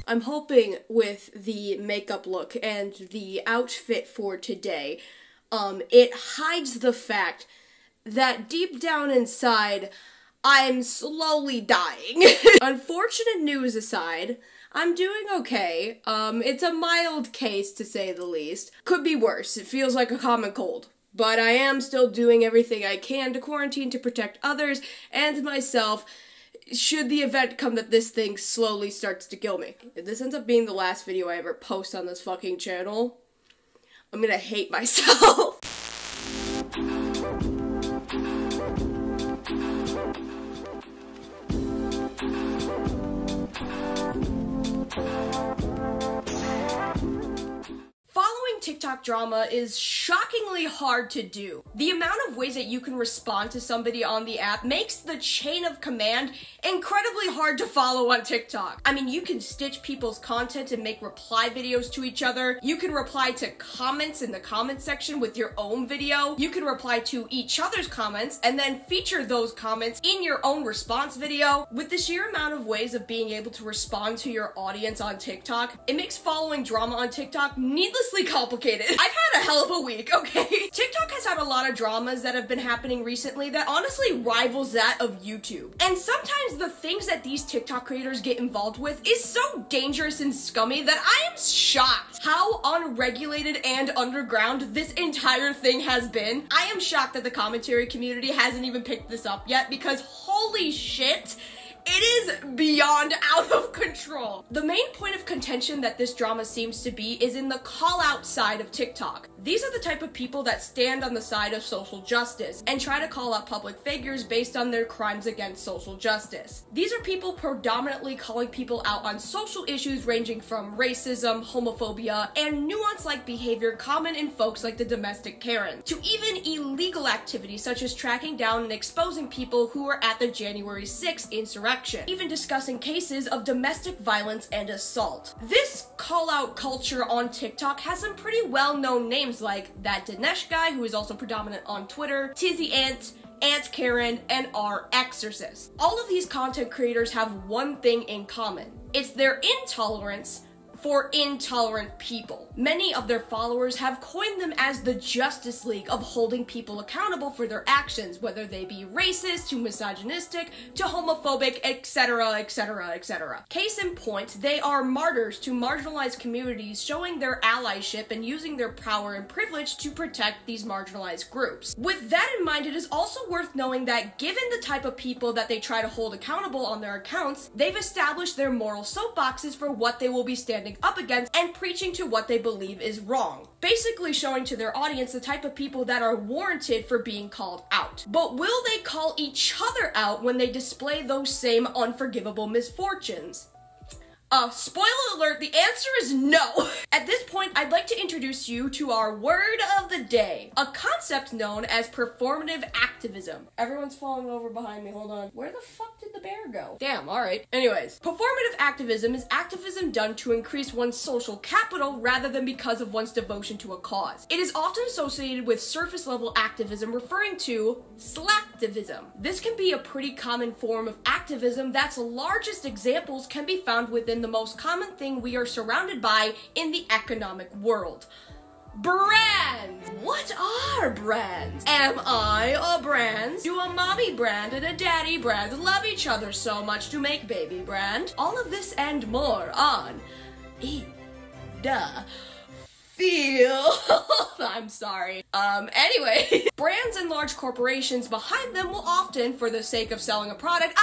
I'm hoping with the makeup look and the outfit for today, it hides the fact that deep down inside, I'm slowly dying. Unfortunate news aside, I'm doing okay. It's a mild case to say the least. Could be worse, it feels like a common cold. But I am still doing everything I can to quarantine to protect others and myself should the event come that this thing slowly starts to kill me. If this ends up being the last video I ever post on this fucking channel, I'm gonna hate myself. Following TikTok drama is shockingly hard to do. The amount of ways that you can respond to somebody on the app makes the chain of command incredibly hard to follow on TikTok. I mean, you can stitch people's content and make reply videos to each other. You can reply to comments in the comment section with your own video. You can reply to each other's comments and then feature those comments in your own response video. With the sheer amount of ways of being able to respond to your audience on TikTok, it makes following drama on TikTok needlessly complicated. I've had a hell of a week, okay? TikTok has had a lot of dramas that have been happening recently that honestly rivals that of YouTube. And sometimes the things that these TikTok creators get involved with is so dangerous and scummy that I am shocked how unregulated and underground this entire thing has been. I am shocked that the commentary community hasn't even picked this up yet because holy shit, it is beyond out of control. The main point of contention that this drama seems to be is in the call-out side of TikTok. These are the type of people that stand on the side of social justice and try to call out public figures based on their crimes against social justice. These are people predominantly calling people out on social issues ranging from racism, homophobia, and nuance-like behavior common in folks like the domestic Karen, to even illegal activities such as tracking down and exposing people who were at the January 6th insurrection, even discussing cases of domestic violence and assault. This call-out culture on TikTok has some pretty well-known names like that Dinesh guy, who is also predominant on Twitter, Tizzy Aunt Karen, and R Exorcist. All of these content creators have one thing in common. It's their intolerance for intolerant people. Many of their followers have coined them as the Justice League of holding people accountable for their actions, whether they be racist, to misogynistic, to homophobic, etc, etc, etc. Case in point, they are martyrs to marginalized communities, showing their allyship and using their power and privilege to protect these marginalized groups. With that in mind, it is also worth knowing that given the type of people that they try to hold accountable on their accounts, they've established their moral soapboxes for what they will be standing up against and preaching to what they believe is wrong. Basically showing to their audience the type of people that are warranted for being called out. But will they call each other out when they display those same unforgivable misfortunes? Spoiler alert, the answer is no. At this point, I'd like to introduce you to our word of the day, a concept known as performative activism. Everyone's falling over behind me, hold on. Where the fuck did the bear go? Damn, alright. Anyways, performative activism is activism done to increase one's social capital rather than because of one's devotion to a cause. It is often associated with surface level activism, referring to slacktivism. This can be a pretty common form of activism that's largest examples can be found within the most common thing we are surrounded by in the economic world. Brands! What are brands? Am I a brand? Do a mommy brand and a daddy brand love each other so much to make baby brand? All of this and more on Eat the Feel. I'm sorry. Anyway, brands and large corporations behind them will often, for the sake of selling a product,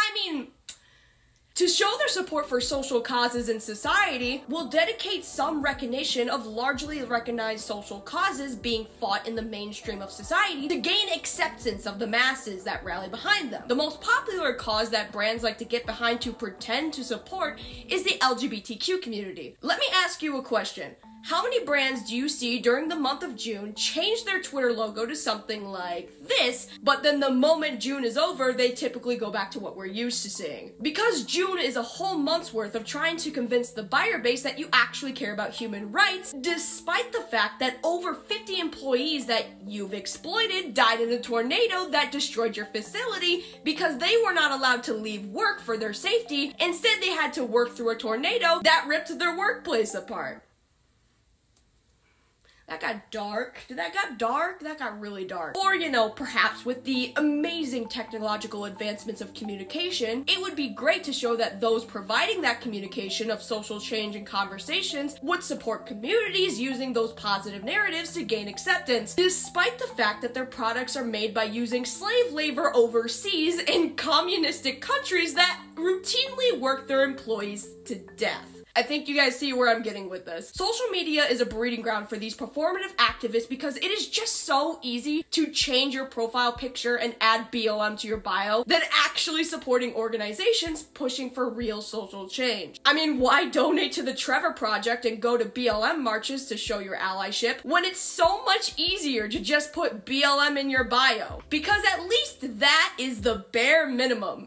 to show their support for social causes in society, will dedicate some recognition of largely recognized social causes being fought in the mainstream of society to gain acceptance of the masses that rally behind them. The most popular cause that brands like to get behind to pretend to support is the LGBTQ community. Let me ask you a question. How many brands do you see during the month of June change their Twitter logo to something like this, but then the moment June is over, they typically go back to what we're used to seeing? Because June is a whole month's worth of trying to convince the buyer base that you actually care about human rights, despite the fact that over 50 employees that you've exploited died in a tornado that destroyed your facility because they were not allowed to leave work for their safety. Instead, they had to work through a tornado that ripped their workplace apart. That got dark. Did that get dark? That got really dark. Or, you know, perhaps with the amazing technological advancements of communication, it would be great to show that those providing that communication of social change and conversations would support communities using those positive narratives to gain acceptance, despite the fact that their products are made by using slave labor overseas in communistic countries that routinely work their employees to death. I think you guys see where I'm getting with this. Social media is a breeding ground for these performative activists because it is just so easy to change your profile picture and add BLM to your bio than actually supporting organizations pushing for real social change. I mean, why donate to the Trevor Project and go to BLM marches to show your allyship when it's so much easier to just put BLM in your bio? Because at least that is the bare minimum.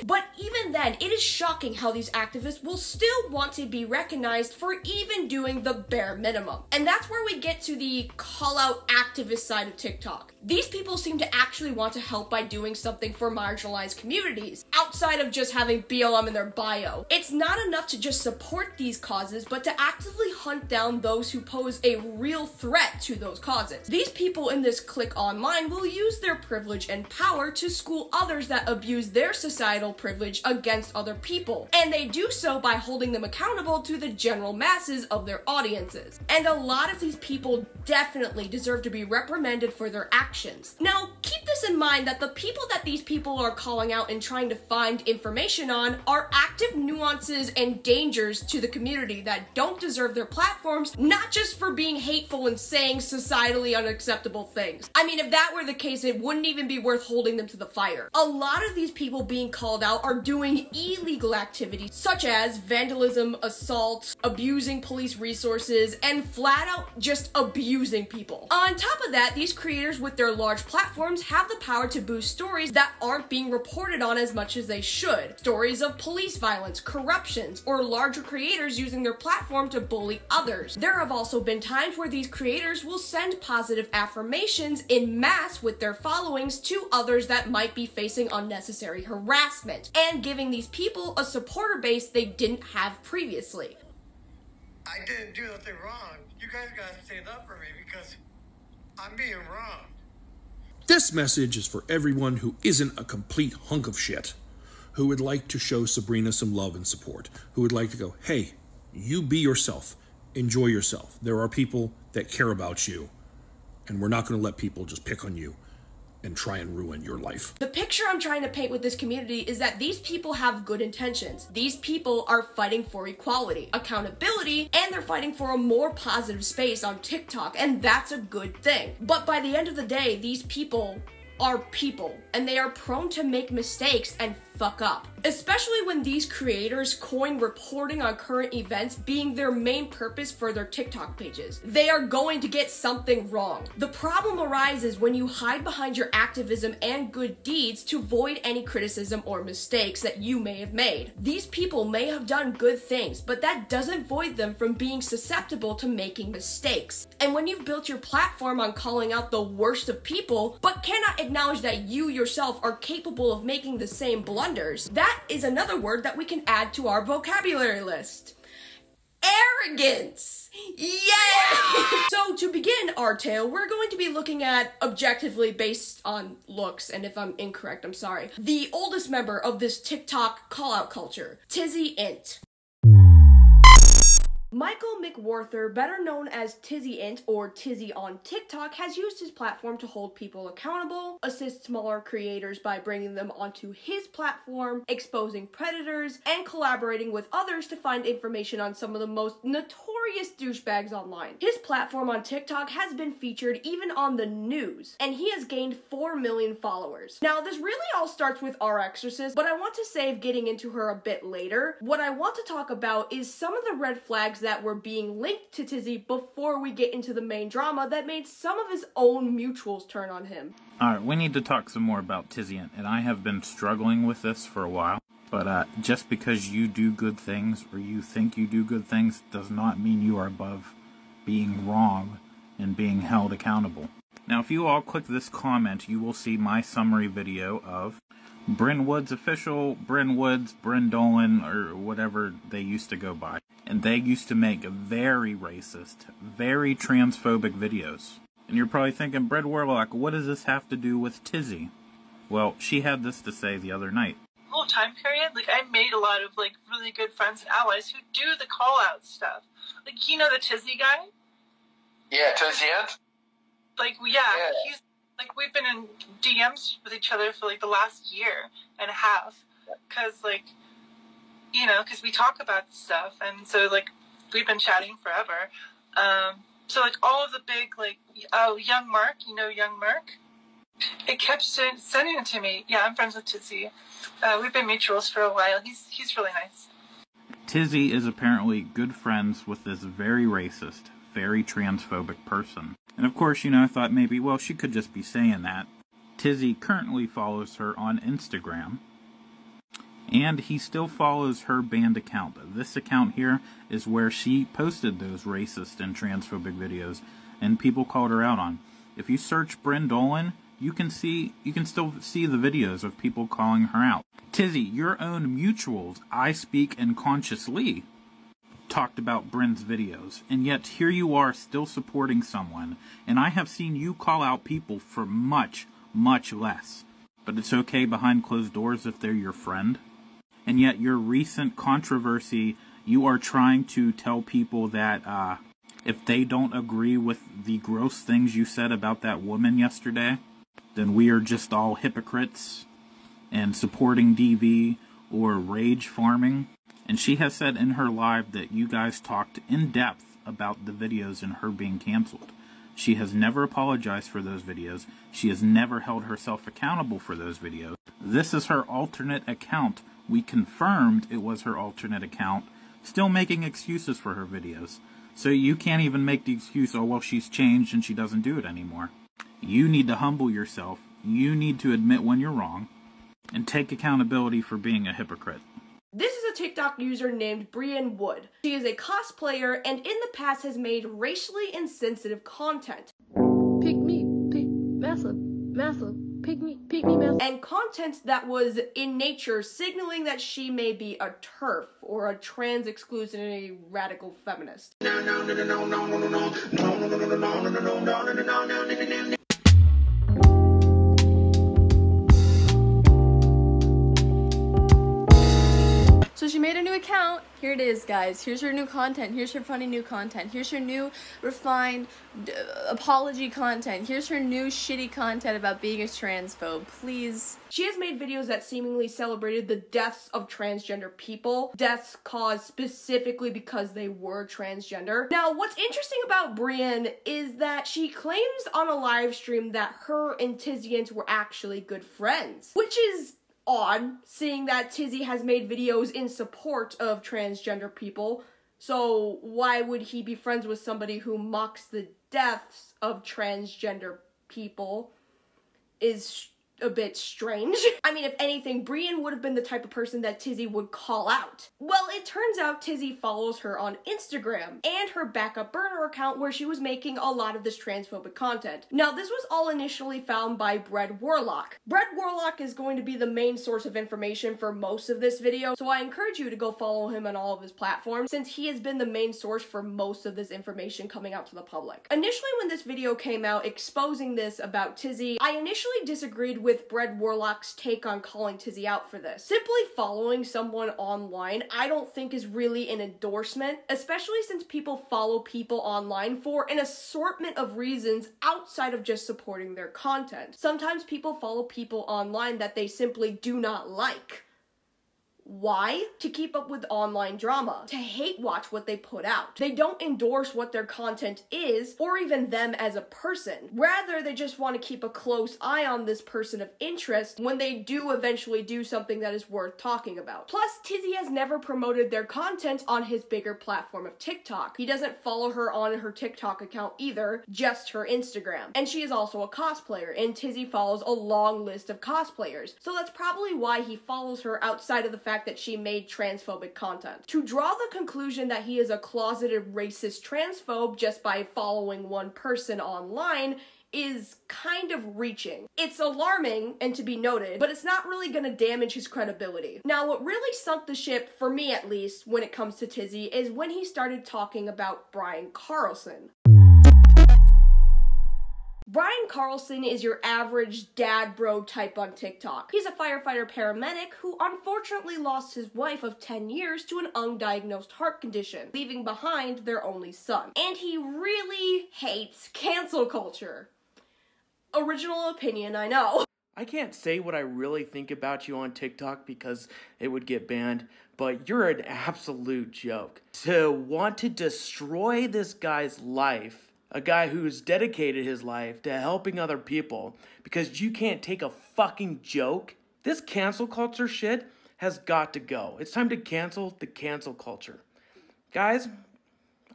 But even then, it is shocking how these activists will still want to be recognized for even doing the bare minimum. And that's where we get to the call-out activist side of TikTok. These people seem to actually want to help by doing something for marginalized communities, outside of just having BLM in their bio. It's not enough to just support these causes, but to actively hunt down those who pose a real threat to those causes. These people in this clique online will use their privilege and power to school others that abuse their societal privilege against other people, and they do so by holding them accountable to the general masses of their audiences. And a lot of these people definitely deserve to be reprimanded for their actions. Now, keep this in mind that the people that these people are calling out and trying to find information on are active nuances and dangers to the community that don't deserve their platforms, not just for being hateful and saying societally unacceptable things. I mean, if that were the case, it wouldn't even be worth holding them to the fire. A lot of these people being called out are doing illegal activities such as vandalism, assault, abusing police resources, and flat out just abusing people. On top of that, these creators with their large platforms have the power to boost stories that aren't being reported on as much as they should. Stories of police violence, corruptions, or larger creators using their platform to bully others. There have also been times where these creators will send positive affirmations in mass with their followings to others that might be facing unnecessary harassment, and giving these people a supporter base they didn't have previously. I didn't do nothing wrong. You guys gotta stand up for me because I'm being wrong. This message is for everyone who isn't a complete hunk of shit, who would like to show Sabrina some love and support, who would like to go, hey, you be yourself, enjoy yourself. There are people that care about you, and we're not going to let people just pick on you and try and ruin your life. The picture I'm trying to paint with this community is that these people have good intentions. These people are fighting for equality, accountability, and they're fighting for a more positive space on TikTok, and that's a good thing. But by the end of the day, these people are people, and they are prone to make mistakes and fuck up. Especially when these creators coin reporting on current events being their main purpose for their TikTok pages. They are going to get something wrong. The problem arises when you hide behind your activism and good deeds to void any criticism or mistakes that you may have made. These people may have done good things, but that doesn't void them from being susceptible to making mistakes. And when you've built your platform on calling out the worst of people, but cannot acknowledge that you yourself are capable of making the same blunders, that is another word that we can add to our vocabulary list. Arrogance! Yay! So to begin our tale, we're going to be looking at, objectively based on looks, and if I'm incorrect, I'm sorry, the oldest member of this TikTok call-out culture, Tizzy Int. Michael McWarther, better known as Tizzy Int or Tizzy on TikTok, has used his platform to hold people accountable, assist smaller creators by bringing them onto his platform, exposing predators, and collaborating with others to find information on some of the most notorious notorious douchebags online. His platform on TikTok has been featured even on the news, and he has gained 4 million followers. Now, this really all starts with our exorcist, but I want to save getting into her a bit later. What I want to talk about is some of the red flags that were being linked to Tizzy before we get into the main drama that made some of his own mutuals turn on him. Alright, we need to talk some more about Tizzy, and I have been struggling with this for a while. But just because you do good things, or you think you do good things, does not mean you are above being wrong and being held accountable. Now, if you all click this comment, you will see my summary video of Bryn Wood's official, Bryn Woods, Bryn Dolan, or whatever they used to go by. And they used to make very racist, very transphobic videos. And you're probably thinking, Bryn Warlock, what does this have to do with Tizzy? Well, she had this to say the other night. Whole time period, like, I made a lot of, like, really good friends and allies who do the call-out stuff. Like, you know the Tizzy guy? Yeah, Tizzy Ant? Like, yeah, he's, like, we've been in DMs with each other for, like, the last year and a half. Because, like, you know, because we talk about stuff, and so, like, we've been chatting forever. So, like, all of the big, like, oh, Young Mark, you know Young Mark? It kept sending it to me. Yeah, I'm friends with Tizzy. We've been mutuals for a while. He's really nice. Tizzy is apparently good friends with this very racist, very transphobic person. And of course, you know, I thought maybe, well, she could just be saying that. Tizzy currently follows her on Instagram, and he still follows her banned account. This account here is where she posted those racist and transphobic videos, and people called her out on. If you search Bryn Dolan, you can still see the videos of people calling her out. Tizzy, your own mutuals, I Speak and Consciously, talked about Bryn's videos, and yet here you are still supporting someone, and I have seen you call out people for much, much less. But it's okay behind closed doors if they're your friend. And yet your recent controversy, you are trying to tell people that if they don't agree with the gross things you said about that woman yesterday, then we are just all hypocrites and supporting DV or rage farming. And she has said in her live that you guys talked in depth about the videos and her being canceled. She has never apologized for those videos. She has never held herself accountable for those videos. This is her alternate account. We confirmed it was her alternate account, still making excuses for her videos. So you can't even make the excuse, oh, well, she's changed and she doesn't do it anymore. You need to humble yourself. You need to admit when you're wrong and take accountability for being a hypocrite. This is a TikTok user named Bryn Wood. She is a cosplayer and in the past has made racially insensitive content. Pick me, massive, pick me, massive. And content that was in nature signaling that she may be a TERF or a trans exclusionary radical feminist. So she made a new account. Here it is, guys. Here's her new content. Here's her funny new content. Here's her new refined apology content. Here's her new shitty content about being a transphobe. Please. She has made videos that seemingly celebrated the deaths of transgender people. Deaths caused specifically because they were transgender. Now, what's interesting about Bryn is that she claims on a live stream that her and Tizzy were actually good friends, which is odd, seeing that Tizzy has made videos in support of transgender people. So why would he be friends with somebody who mocks the deaths of transgender people is a bit strange. I mean, if anything, Bryn would have been the type of person that Tizzy would call out. Well, it turns out Tizzy follows her on Instagram and her backup burner account where she was making a lot of this transphobic content. Now, this was all initially found by Warlock. Warlock is going to be the main source of information for most of this video, so I encourage you to go follow him on all of his platforms since he has been the main source for most of this information coming out to the public. Initially, when this video came out exposing this about Tizzy, I initially disagreed with Warlock's take on calling Tizzy out for this. Simply following someone online, I don't think is really an endorsement, especially since people follow people online for an assortment of reasons outside of just supporting their content. Sometimes people follow people online that they simply do not like. Why? To keep up with online drama, to hate watch what they put out. They don't endorse what their content is, or even them as a person. Rather, they just want to keep a close eye on this person of interest when they do eventually do something that is worth talking about. Plus, Tizzy has never promoted their content on his bigger platform of TikTok. He doesn't follow her on her TikTok account either, just her Instagram. And she is also a cosplayer, and Tizzy follows a long list of cosplayers. So that's probably why he follows her outside of the fact that she made transphobic content. To draw the conclusion that he is a closeted racist transphobe just by following one person online is kind of reaching. It's alarming and to be noted, but it's not really gonna damage his credibility. Now, what really sunk the ship, for me at least, when it comes to Tizzy, is when he started talking about Brian Carlson. Brian Carlson is your average dad bro type on TikTok. He's a firefighter paramedic who unfortunately lost his wife of 10 years to an undiagnosed heart condition, leaving behind their only son. And he really hates cancel culture. Original opinion, I know. I can't say what I really think about you on TikTok because it would get banned, but you're an absolute joke. To want to destroy this guy's life, a guy who's dedicated his life to helping other people because you can't take a fucking joke. This cancel culture shit has got to go. It's time to cancel the cancel culture. Guys,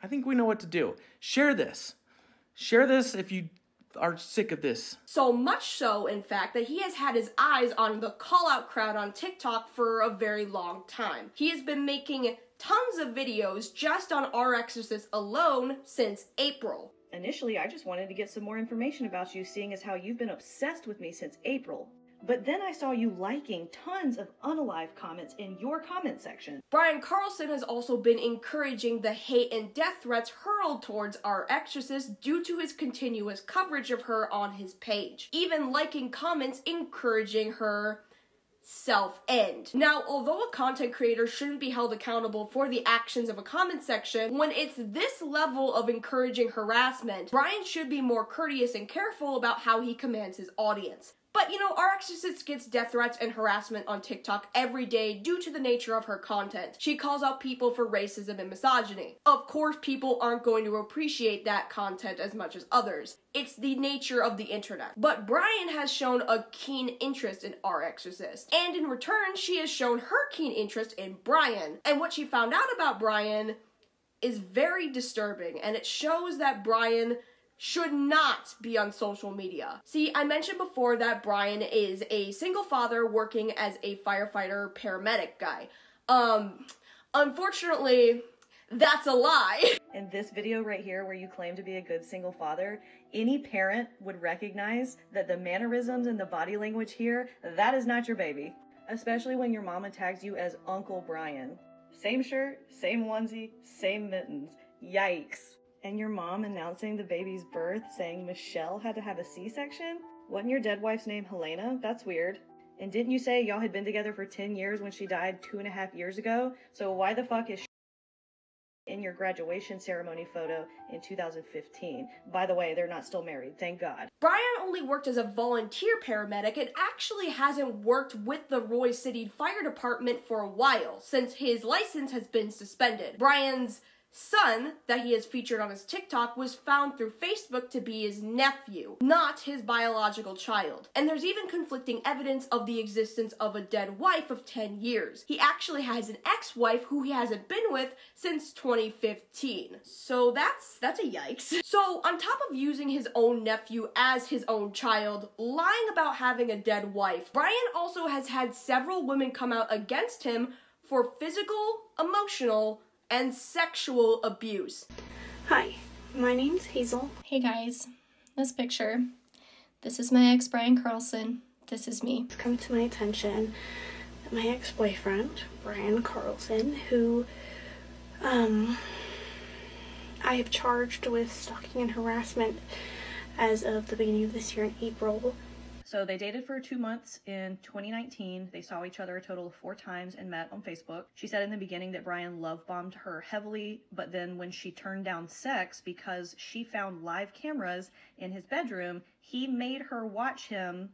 I think we know what to do. Share this. Share this if you are sick of this. So much so, in fact, that he has had his eyes on the call-out crowd on TikTok for a very long time. He has been making tons of videos just on Our Exorcist alone since April. Initially, I just wanted to get some more information about you, seeing as how you've been obsessed with me since April. But then I saw you liking tons of unalive comments in your comment section. Brian Carlson has also been encouraging the hate and death threats hurled towards Our Exorcist due to his continuous coverage of her on his page. Even liking comments encouraging her self-end. Now, although a content creator shouldn't be held accountable for the actions of a comment section, when it's this level of encouraging harassment, Brian should be more courteous and careful about how he commands his audience. But, you know, Our Exorcist gets death threats and harassment on TikTok every day due to the nature of her content. She calls out people for racism and misogyny. Of course, people aren't going to appreciate that content as much as others. It's the nature of the internet. But Brian has shown a keen interest in Our Exorcist. And in return, she has shown her keen interest in Brian. And what she found out about Brian is very disturbing. And it shows that Brian should not be on social media. See, I mentioned before that Brian is a single father working as a firefighter paramedic guy. Unfortunately, that's a lie. In this video right here where you claim to be a good single father, any parent would recognize that the mannerisms and the body language here, that is not your baby. Especially when your mama tags you as Uncle Brian. Same shirt, same onesie, same mittens. Yikes. And your mom announcing the baby's birth saying Michelle had to have a C-section? Wasn't your dead wife's name Helena? That's weird. And didn't you say y'all had been together for 10 years when she died 2.5 years ago? So why the fuck is in your graduation ceremony photo in 2015? By the way, they're not still married, thank God. Brian only worked as a volunteer paramedic and actually hasn't worked with the Roy City Fire Department for a while, since his license has been suspended. Brian's son that he has featured on his TikTok was found through Facebook to be his nephew, not his biological child. And there's even conflicting evidence of the existence of a dead wife of 10 years. He actually has an ex-wife who he hasn't been with since 2015. So that's a yikes. So on top of using his own nephew as his own child, lying about having a dead wife, Brian also has had several women come out against him for physical, emotional, and sexual abuse. Hi, my name's Hazel. Hey guys, this picture. This is my ex Brian Carlson. This is me. It's come to my attention that my ex-boyfriend, Brian Carlson, who I have charged with stalking and harassment as of the beginning of this year in April. So they dated for 2 months in 2019. They saw each other a total of 4 times and met on Facebook. She said in the beginning that Brian love-bombed her heavily, but then when she turned down sex because she found live cameras in his bedroom, he made her watch him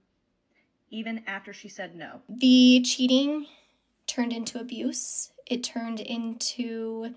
even after she said no. The cheating turned into abuse. It turned into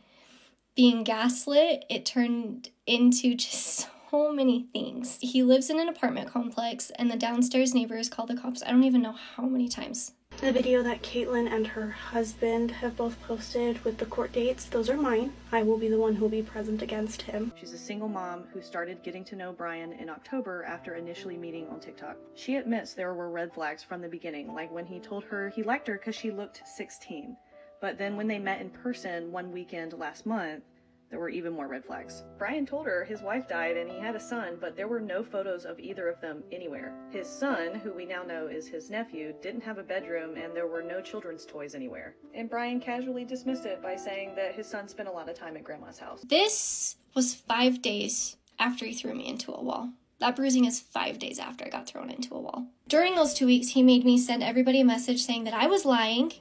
being gaslit. It turned into just so many things. He lives in an apartment complex, and the downstairs neighbors called the cops I don't even know how many times. The video that Caitlyn and her husband have both posted with the court dates, those are mine. I will be the one who will be present against him. She's a single mom who started getting to know Brian in October after initially meeting on TikTok. She admits there were red flags from the beginning, like when he told her he liked her because she looked 16. But then when they met in person one weekend last month, there were even more red flags. Brian told her his wife died and he had a son, but there were no photos of either of them anywhere. His son, who we now know is his nephew, didn't have a bedroom and there were no children's toys anywhere. And Brian casually dismissed it by saying that his son spent a lot of time at grandma's house. This was 5 days after he threw me into a wall. That bruising is 5 days after I got thrown into a wall. During those 2 weeks, he made me send everybody a message saying that I was lying,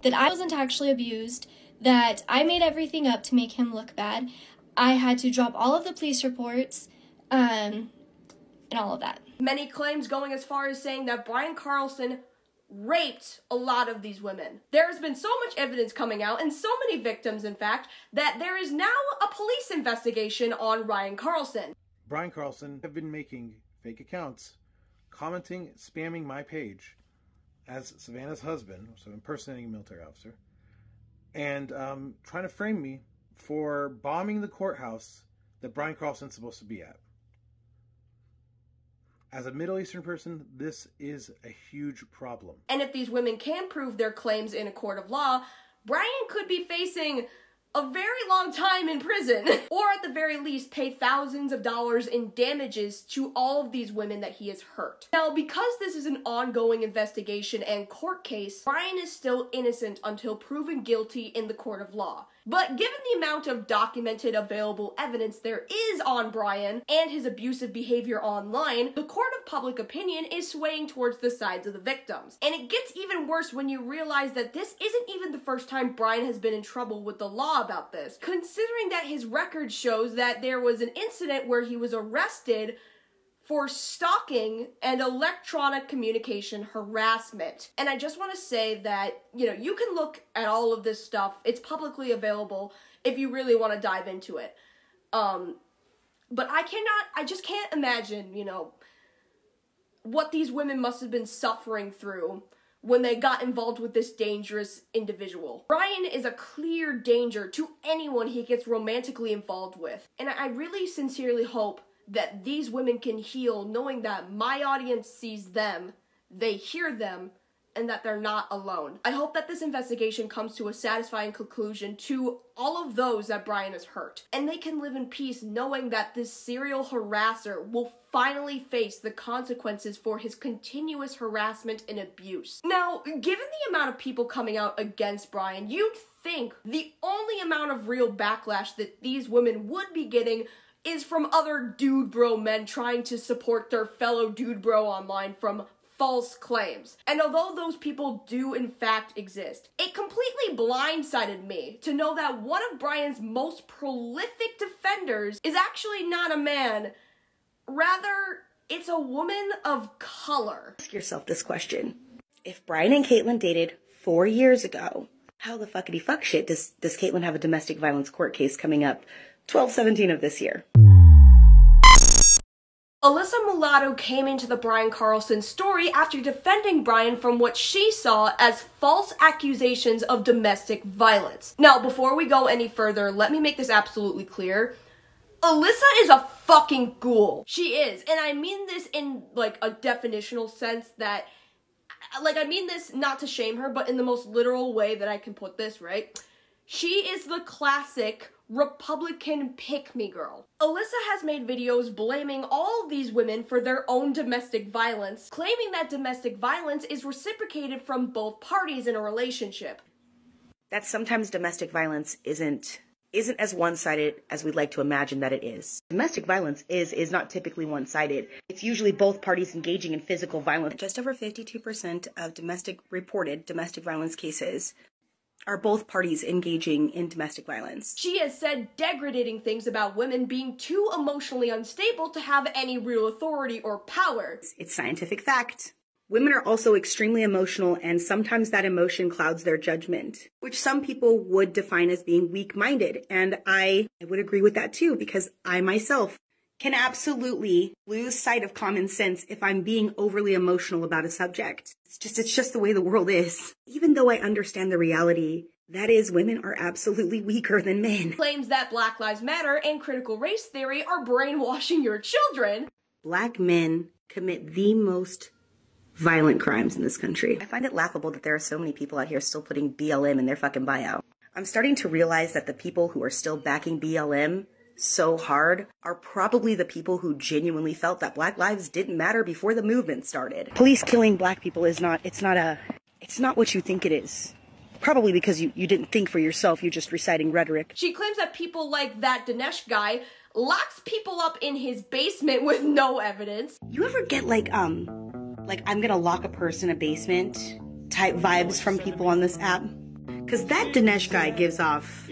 that I wasn't actually abused, that I made everything up to make him look bad. I had to drop all of the police reports, and all of that. Many claims going as far as saying that Brian Carlson raped a lot of these women. There has been so much evidence coming out, and so many victims, in fact, that there is now a police investigation on Brian Carlson. Brian Carlson have been making fake accounts, commenting, spamming my page as Savannah's husband, so impersonating a military officer, and trying to frame me for bombing the courthouse that Brian Carlson's supposed to be at. As a Middle Eastern person, this is a huge problem. And if these women can prove their claims in a court of law, Brian could be facing a very long time in prison, or at the very least pay thousands of dollars in damages to all of these women that he has hurt. Now, because this is an ongoing investigation and court case, Brian is still innocent until proven guilty in the court of law. But given the amount of documented available evidence there is on Brian and his abusive behavior online, the court of public opinion is swaying towards the sides of the victims. And it gets even worse when you realize that this isn't even the first time Brian has been in trouble with the law about this, considering that his record shows that there was an incident where he was arrested for stalking and electronic communication harassment. And I just want to say that, you can look at all of this stuff. It's publicly available if you really want to dive into it. But I just can't imagine, what these women must have been suffering through when they got involved with this dangerous individual. Brian is a clear danger to anyone he gets romantically involved with. And I really sincerely hope that these women can heal knowing that my audience sees them, they hear them, and that they're not alone. I hope that this investigation comes to a satisfying conclusion to all of those that Brian has hurt, and they can live in peace knowing that this serial harasser will finally face the consequences for his continuous harassment and abuse. Now, given the amount of people coming out against Brian, you'd think the only amount of real backlash that these women would be getting is from other dude bro men trying to support their fellow dude bro online from false claims. And although those people do in fact exist, it completely blindsided me to know that one of Brian's most prolific defenders is actually not a man. Rather, it's a woman of color. Ask yourself this question. If Brian and Caitlyn dated 4 years ago, how the fuckity fuck shit does Caitlyn have a domestic violence court case coming up 12/17 of this year? Alyssa Mulatto came into the Brian Carlson story after defending Brian from what she saw as false accusations of domestic violence. Now, before we go any further, let me make this absolutely clear. Alyssa is a fucking ghoul. She is, and I mean this in, like, a definitional sense that, I mean this not to shame her, but in the most literal way that I can put this, right? She is the classic Republican pick-me girl. Alyssa has made videos blaming all of these women for their own domestic violence, claiming that domestic violence is reciprocated from both parties in a relationship. That sometimes domestic violence isn't as one-sided as we'd like to imagine that it is. Domestic violence is not typically one-sided. It's usually both parties engaging in physical violence. Just over 52% of reported domestic violence cases are both parties engaging in domestic violence. She has said degrading things about women being too emotionally unstable to have any real authority or power. It's scientific fact. Women are also extremely emotional, and sometimes that emotion clouds their judgment, which some people would define as being weak-minded. And I would agree with that too, because I myself can absolutely lose sight of common sense if I'm being overly emotional about a subject. It's just the way the world is. Even though I understand the reality, that is, women are absolutely weaker than men. Claims that Black Lives Matter and critical race theory are brainwashing your children. Black men commit the most violent crimes in this country. I find it laughable that there are so many people out here still putting BLM in their fucking bio. I'm starting to realize that the people who are still backing BLM so hard are probably the people who genuinely felt that Black lives didn't matter before the movement started. Police killing Black people is not what you think it is. Probably because you didn't think for yourself, you're just reciting rhetoric. She claims that people like that Dinesh guy locks people up in his basement with no evidence. You ever get like I'm gonna lock a person in a basement type vibes from people on this app? Because that Dinesh guy gives off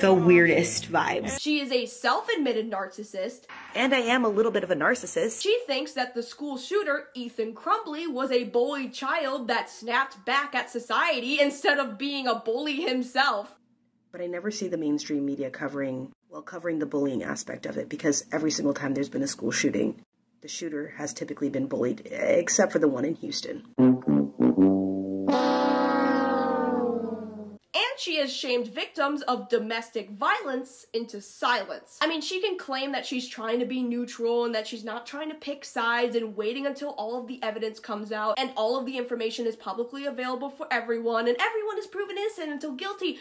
the weirdest vibes. She is a self-admitted narcissist. And I am a little bit of a narcissist. She thinks that the school shooter, Ethan Crumbley, was a bullied child that snapped back at society instead of being a bully himself. But I never see the mainstream media covering the bullying aspect of it, because every single time there's been a school shooting, the shooter has typically been bullied, except for the one in Houston. And she has shamed victims of domestic violence into silence. I mean, she can claim that she's trying to be neutral and that she's not trying to pick sides and waiting until all of the evidence comes out and all of the information is publicly available for everyone and everyone is proven innocent until guilty.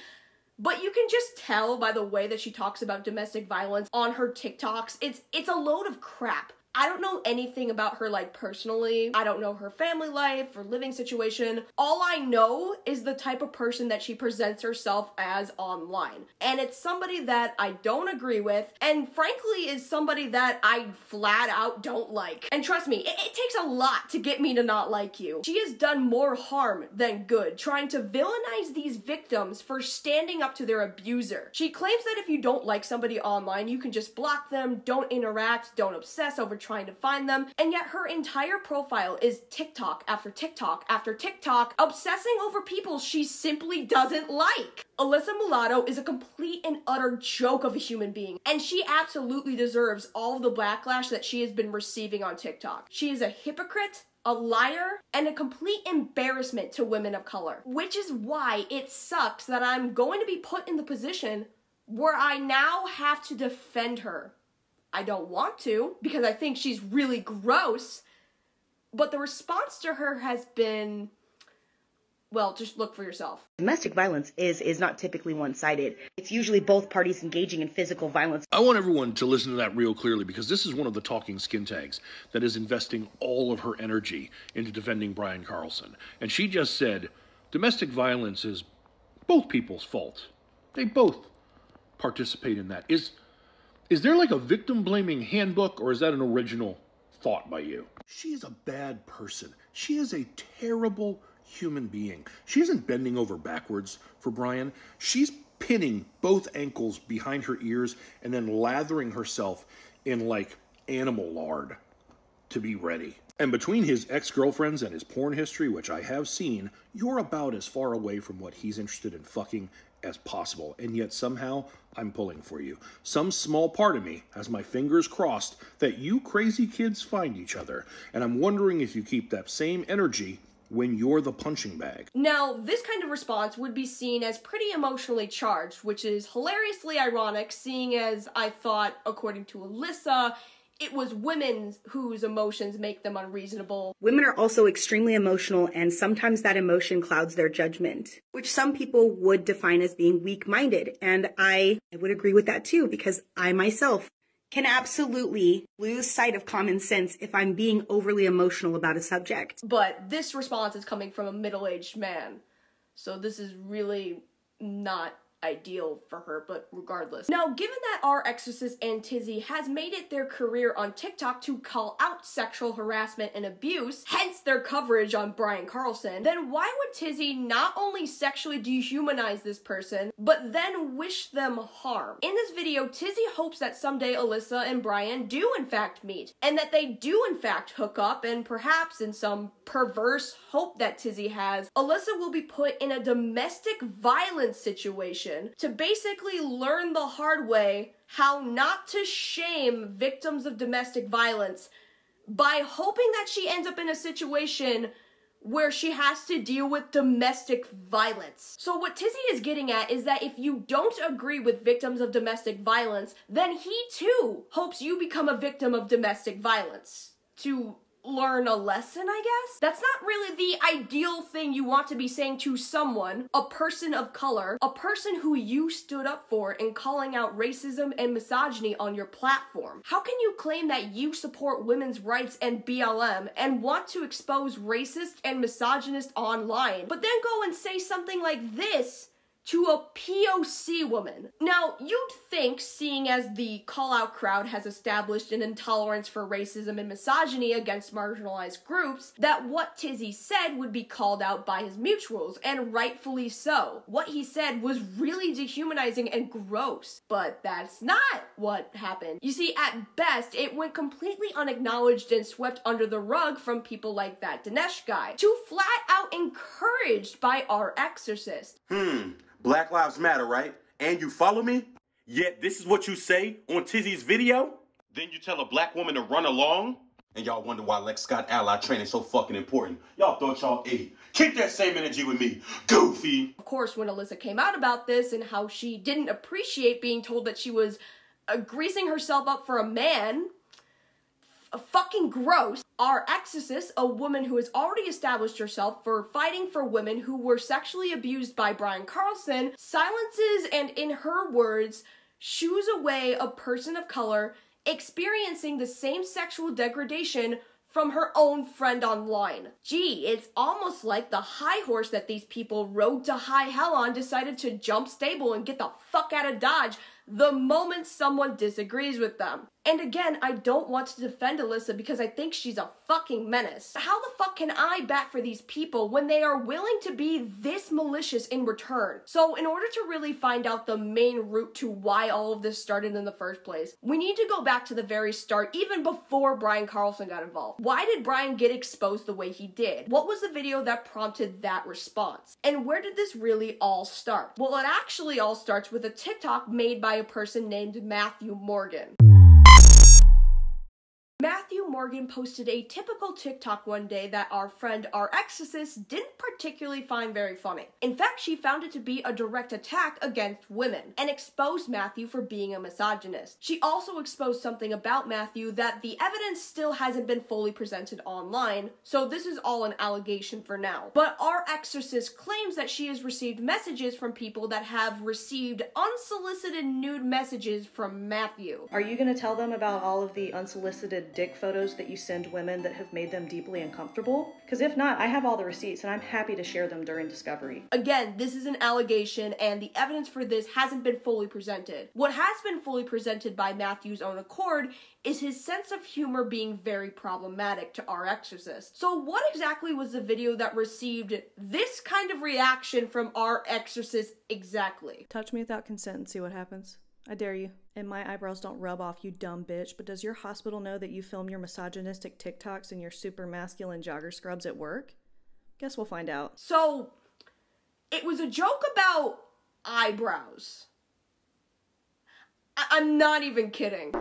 But you can just tell by the way that she talks about domestic violence on her TikToks, it's a load of crap. I don't know anything about her, like, personally. I don't know her family life or living situation. All I know is the type of person that she presents herself as online. And it's somebody that I don't agree with, and frankly is somebody that I flat out don't like. And trust me, it takes a lot to get me to not like you. She has done more harm than good, trying to villainize these victims for standing up to their abuser. She claims that if you don't like somebody online, you can just block them, don't interact, don't obsess over trying to find them, and yet her entire profile is TikTok after TikTok after TikTok, obsessing over people she simply doesn't like. Alyssa Mulatto is a complete and utter joke of a human being, and she absolutely deserves all of the backlash that she has been receiving on TikTok. She is a hypocrite, a liar, and a complete embarrassment to women of color, which is why it sucks that I'm going to be put in the position where I now have to defend her. I don't want to, because I think she's really gross, but the response to her has been, well, just look for yourself. Domestic violence is not typically one-sided. It's usually both parties engaging in physical violence. I want everyone to listen to that real clearly, because this is one of the talking skin tags that is investing all of her energy into defending Brian Carlson. And she just said, domestic violence is both people's fault. They both participate in that. Is there like a victim-blaming handbook, or is that an original thought by you? She is a bad person. She is a terrible human being. She isn't bending over backwards for Brian. She's pinning both ankles behind her ears and then lathering herself in like animal lard to be ready. And between his ex-girlfriends and his porn history, which I have seen, you're about as far away from what he's interested in fucking as possible, and yet somehow I'm pulling for you. Some small part of me has my fingers crossed that you crazy kids find each other, and I'm wondering if you keep that same energy when you're the punching bag. Now, this kind of response would be seen as pretty emotionally charged, which is hilariously ironic, seeing as I thought, according to Alyssa, it was women whose emotions make them unreasonable. Women are also extremely emotional, and sometimes that emotion clouds their judgment, which some people would define as being weak-minded. And I would agree with that too, because I myself can absolutely lose sight of common sense if I'm being overly emotional about a subject. But this response is coming from a middle-aged man, so this is really not ideal for her, but regardless. Now, given that our exorcist and Tizzy has made it their career on TikTok to call out sexual harassment and abuse, hence their coverage on Brian Carlson, then why would Tizzy not only sexually dehumanize this person, but then wish them harm? In this video, Tizzy hopes that someday Alyssa and Brian do in fact meet, and that they do in fact hook up, and perhaps in some perverse hope that Tizzy has, Alyssa will be put in a domestic violence situation to basically learn the hard way how not to shame victims of domestic violence by hoping that she ends up in a situation where she has to deal with domestic violence. So what Tizzy is getting at is that if you don't agree with victims of domestic violence, then he too hopes you become a victim of domestic violence to learn a lesson, I guess? That's not really the ideal thing you want to be saying to someone, a person of color, a person who you stood up for in calling out racism and misogyny on your platform. How can you claim that you support women's rights and BLM and want to expose racist and misogynist online, but then go and say something like this to a POC woman? Now, you'd think, seeing as the call-out crowd has established an intolerance for racism and misogyny against marginalized groups, that what Tizzy said would be called out by his mutuals, and rightfully so. What he said was really dehumanizing and gross, but that's not what happened. You see, at best, it went completely unacknowledged and swept under the rug from people like that Dinesh guy, to flat out encouraged by our exorcist. Black Lives Matter, right? And you follow me? Yet this is what you say on Tizzy's video? Then you tell a black woman to run along? And y'all wonder why Lex Scott ally training is so fucking important. Y'all thought y'all ate. Keep that same energy with me, goofy. Of course, when Alyssa came out about this and how she didn't appreciate being told that she was greasing herself up for a man, fucking gross. Our exorcist, a woman who has already established herself for fighting for women who were sexually abused by Brian Carlson, silences and, in her words, shoos away a person of color experiencing the same sexual degradation from her own friend online. Gee, it's almost like the high horse that these people rode to high hell on decided to jump stable and get the fuck out of Dodge the moment someone disagrees with them. And again, I don't want to defend Alyssa because I think she's a fucking menace. How the fuck can I bat for these people when they are willing to be this malicious in return? So in order to really find out the main root to why all of this started in the first place, we need to go back to the very start, even before Brian Carlson got involved. Why did Brian get exposed the way he did? What was the video that prompted that response? And where did this really all start? Well, it actually all starts with a TikTok made by a person named Matthew Morgan. Matthew Morgan posted a typical TikTok one day that our friend, our exorcist, didn't particularly find very funny. In fact, she found it to be a direct attack against women, and exposed Matthew for being a misogynist. She also exposed something about Matthew that the evidence still hasn't been fully presented online, so this is all an allegation for now. But our exorcist claims that she has received messages from people that have received unsolicited nude messages from Matthew. Are you gonna tell them about all of the unsolicited dick photos that you send women that have made them deeply uncomfortable? Because if not, I have all the receipts and I'm happy to share them during discovery. Again, this is an allegation and the evidence for this hasn't been fully presented. What has been fully presented by Matthew's own accord is his sense of humor being very problematic to our exorcist. So what exactly was the video that received this kind of reaction from our exorcist exactly? Touch me without consent and see what happens. I dare you. And my eyebrows don't rub off, you dumb bitch, but does your hospital know that you film your misogynistic TikToks and your super masculine jogger scrubs at work? Guess we'll find out. So, it was a joke about eyebrows. I'm not even kidding.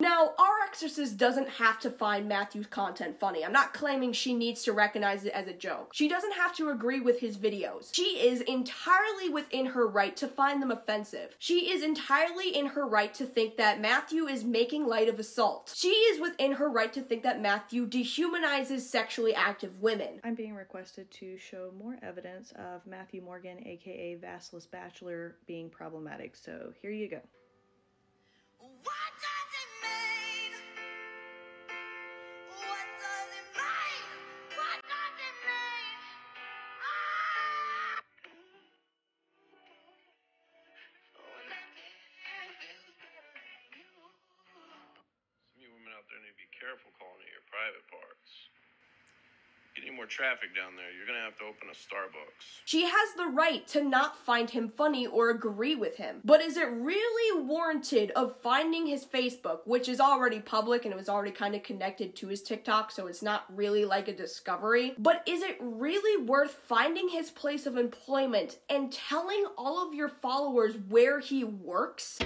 Now, our exorcist doesn't have to find Matthew's content funny. I'm not claiming she needs to recognize it as a joke. She doesn't have to agree with his videos. She is entirely within her right to find them offensive. She is entirely in her right to think that Matthew is making light of assault. She is within her right to think that Matthew dehumanizes sexually active women. I'm being requested to show more evidence of Matthew Morgan, aka Vassalist Bachelor, being problematic, so here you go. you need to be careful calling it your private parts. Getting more traffic down there, you're gonna have to open a Starbucks. She has the right to not find him funny or agree with him. But is it really warranted of finding his Facebook, which is already public and it was already kind of connected to his TikTok, so it's not really like a discovery? But is it really worth finding his place of employment and telling all of your followers where he works?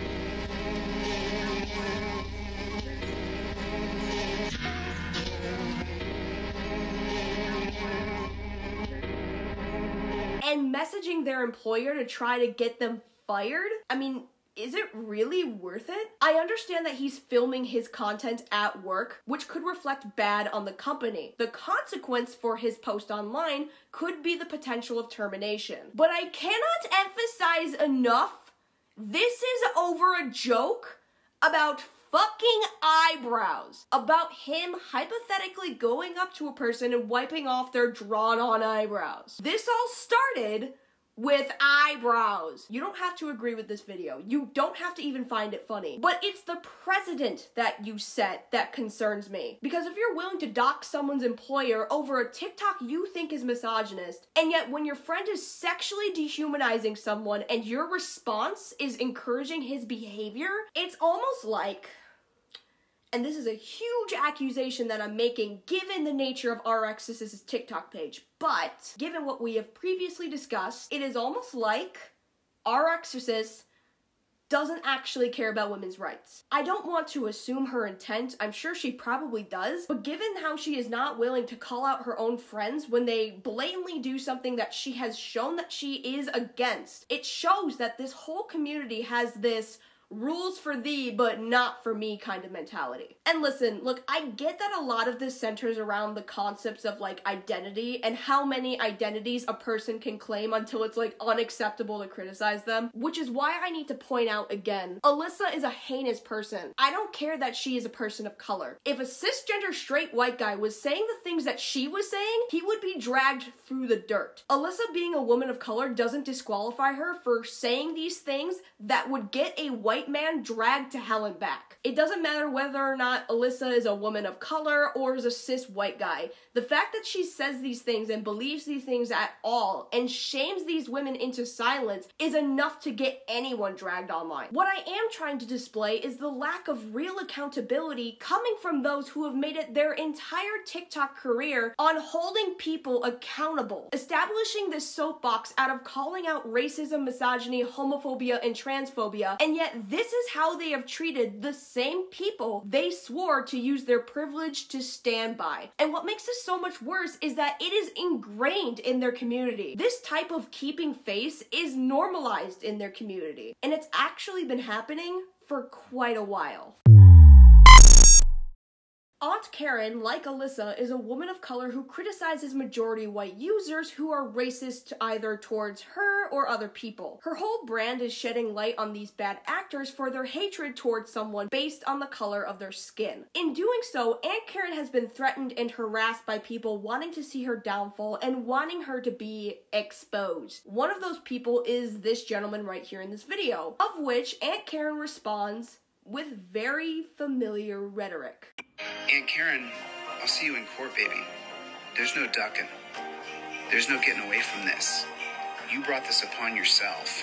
And messaging their employer to try to get them fired? I mean, is it really worth it? I understand that he's filming his content at work, which could reflect bad on the company. The consequence for his post online could be the potential of termination. But I cannot emphasize enough, this is over a joke about fucking eyebrows. About him hypothetically going up to a person and wiping off their drawn-on eyebrows. This all started with eyebrows. You don't have to agree with this video. You don't have to even find it funny. But it's the precedent that you set that concerns me. Because if you're willing to dox someone's employer over a TikTok you think is misogynist, and yet when your friend is sexually dehumanizing someone and your response is encouraging his behavior, it's almost like, and this is a huge accusation that I'm making given the nature of RX's TikTok page, but given what we have previously discussed, it is almost like RX's doesn't actually care about women's rights. I don't want to assume her intent, I'm sure she probably does, but given how she is not willing to call out her own friends when they blatantly do something that she has shown that she is against, it shows that this whole community has this rules for thee, but not for me kind of mentality. And listen, look, I get that a lot of this centers around the concepts of like identity and how many identities a person can claim until it's like unacceptable to criticize them, which is why I need to point out again, Alyssa is a heinous person. I don't care that she is a person of color. If a cisgender straight white guy was saying the things that she was saying, he would be dragged through the dirt. Alyssa being a woman of color doesn't disqualify her for saying these things that would get a white man dragged to hell and back. It doesn't matter whether or not Alyssa is a woman of color or is a cis white guy. The fact that she says these things and believes these things at all and shames these women into silence is enough to get anyone dragged online. What I am trying to display is the lack of real accountability coming from those who have made it their entire TikTok career on holding people accountable, establishing this soapbox out of calling out racism, misogyny, homophobia, and transphobia, and yet this is how they have treated the same people they swore to use their privilege to stand by. And what makes this so much worse is that it is ingrained in their community. This type of keeping face is normalized in their community, and it's actually been happening for quite a while. Aunt Karen, like Alyssa, is a woman of color who criticizes majority white users who are racist either towards her or other people. Her whole brand is shedding light on these bad actors for their hatred towards someone based on the color of their skin. In doing so, Aunt Karen has been threatened and harassed by people wanting to see her downfall and wanting her to be exposed. One of those people is this gentleman right here in this video, of which Aunt Karen responds with very familiar rhetoric. Aunt Karen, I'll see you in court, baby. There's no ducking. There's no getting away from this. You brought this upon yourself.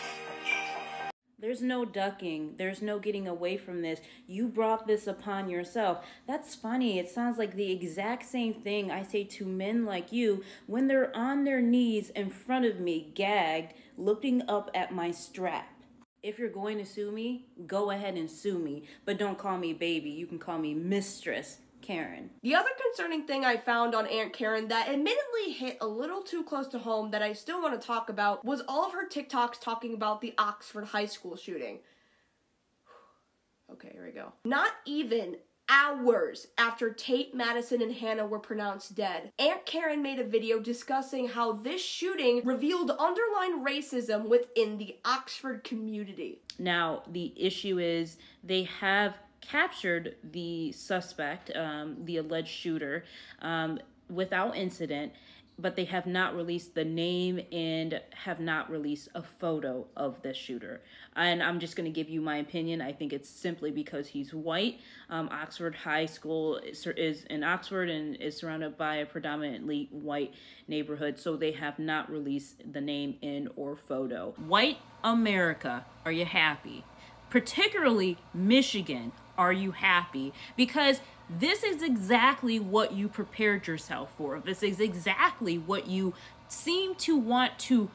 There's no ducking. There's no getting away from this. You brought this upon yourself. That's funny. It sounds like the exact same thing I say to men like you when they're on their knees in front of me, gagged, looking up at my strap. If you're going to sue me, go ahead and sue me. But don't call me baby. You can call me Mistress Karen. The other concerning thing I found on Aunt Karen that admittedly hit a little too close to home that I still want to talk about was all of her TikToks talking about the Oxford High School shooting. Okay, here we go. Not even hours after Tate, Madison, and Hannah were pronounced dead, Aunt Karen made a video discussing how this shooting revealed underlying racism within the Oxford community. Now, the issue is they have captured the suspect, the alleged shooter, without incident. but they have not released the name and have not released a photo of the shooter. And I'm just going to give you my opinion. I think it's simply because he's white. Oxford High School is in Oxford and is surrounded by a predominantly white neighborhood, so they have not released the name in or photo. White America, are you happy? Particularly Michigan, are you happy? Because this is exactly what you prepared yourself for. This is exactly what you seem to want to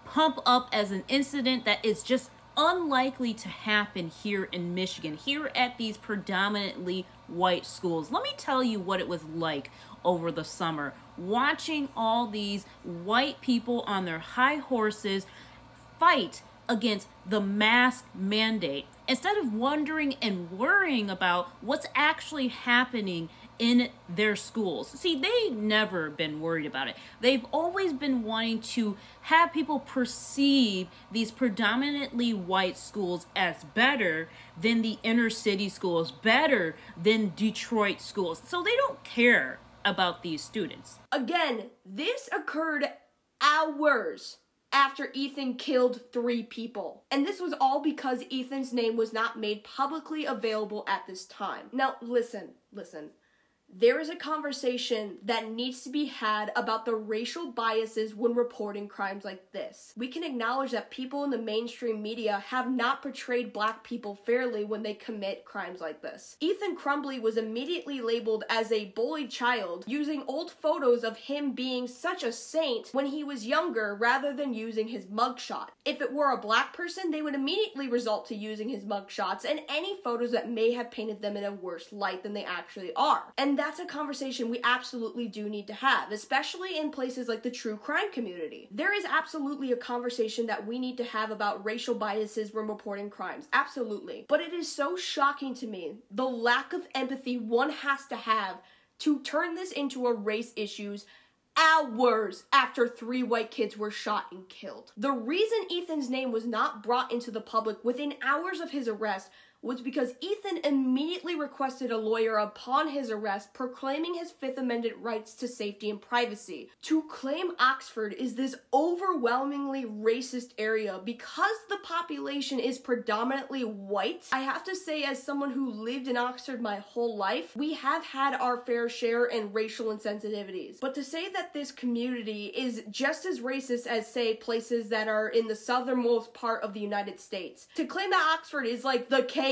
pump up as an incident that is just unlikely to happen here in Michigan, here at these predominantly white schools. Let me tell you what it was like over the summer, watching all these white people on their high horses fight against the mask mandate, instead of wondering and worrying about what's actually happening in their schools. See, they've never been worried about it. They've always been wanting to have people perceive these predominantly white schools as better than the inner city schools, better than Detroit schools. So they don't care about these students. Again, this occurred hours after Ethan killed 3 people. And this was all because Ethan's name was not made publicly available at this time. Now, listen. There is a conversation that needs to be had about the racial biases when reporting crimes like this. We can acknowledge that people in the mainstream media have not portrayed black people fairly when they commit crimes like this. Ethan Crumbley was immediately labeled as a bullied child, using old photos of him being such a saint when he was younger rather than using his mugshot. If it were a black person, they would immediately result to using his mugshots and any photos that may have painted them in a worse light than they actually are. And that's a conversation we absolutely do need to have, especially in places like the true crime community. There is absolutely a conversation that we need to have about racial biases when reporting crimes. Absolutely. But it is so shocking to me, the lack of empathy one has to have to turn this into a race issue hours after 3 white kids were shot and killed. The reason Ethan's name was not brought into the public within hours of his arrest was because Ethan immediately requested a lawyer upon his arrest, proclaiming his Fifth Amendment rights to safety and privacy. To claim Oxford is this overwhelmingly racist area because the population is predominantly white, I have to say, as someone who lived in Oxford my whole life, we have had our fair share in racial insensitivities. But to say that this community is just as racist as, say, places that are in the southernmost part of the United States, to claim that Oxford is like the KKK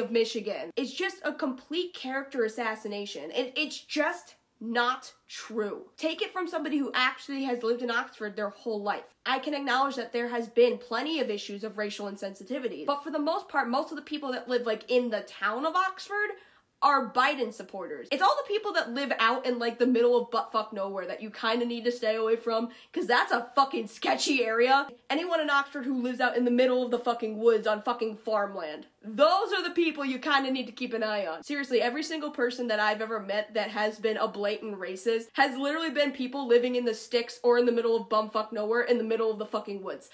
of Michigan, it's just a complete character assassination. It's just not true. Take it from somebody who actually has lived in Oxford their whole life. I can acknowledge that there has been plenty of issues of racial insensitivity, but for the most part, most of the people that live like in the town of Oxford are Biden supporters. It's all the people that live out in like the middle of buttfuck nowhere that you kind of need to stay away from, because that's a fucking sketchy area. Anyone in Oxford who lives out in the middle of the fucking woods on fucking farmland, those are the people you kind of need to keep an eye on. Seriously, every single person that I've ever met that has been a blatant racist has literally been people living in the sticks or in the middle of bumfuck nowhere in the middle of the fucking woods.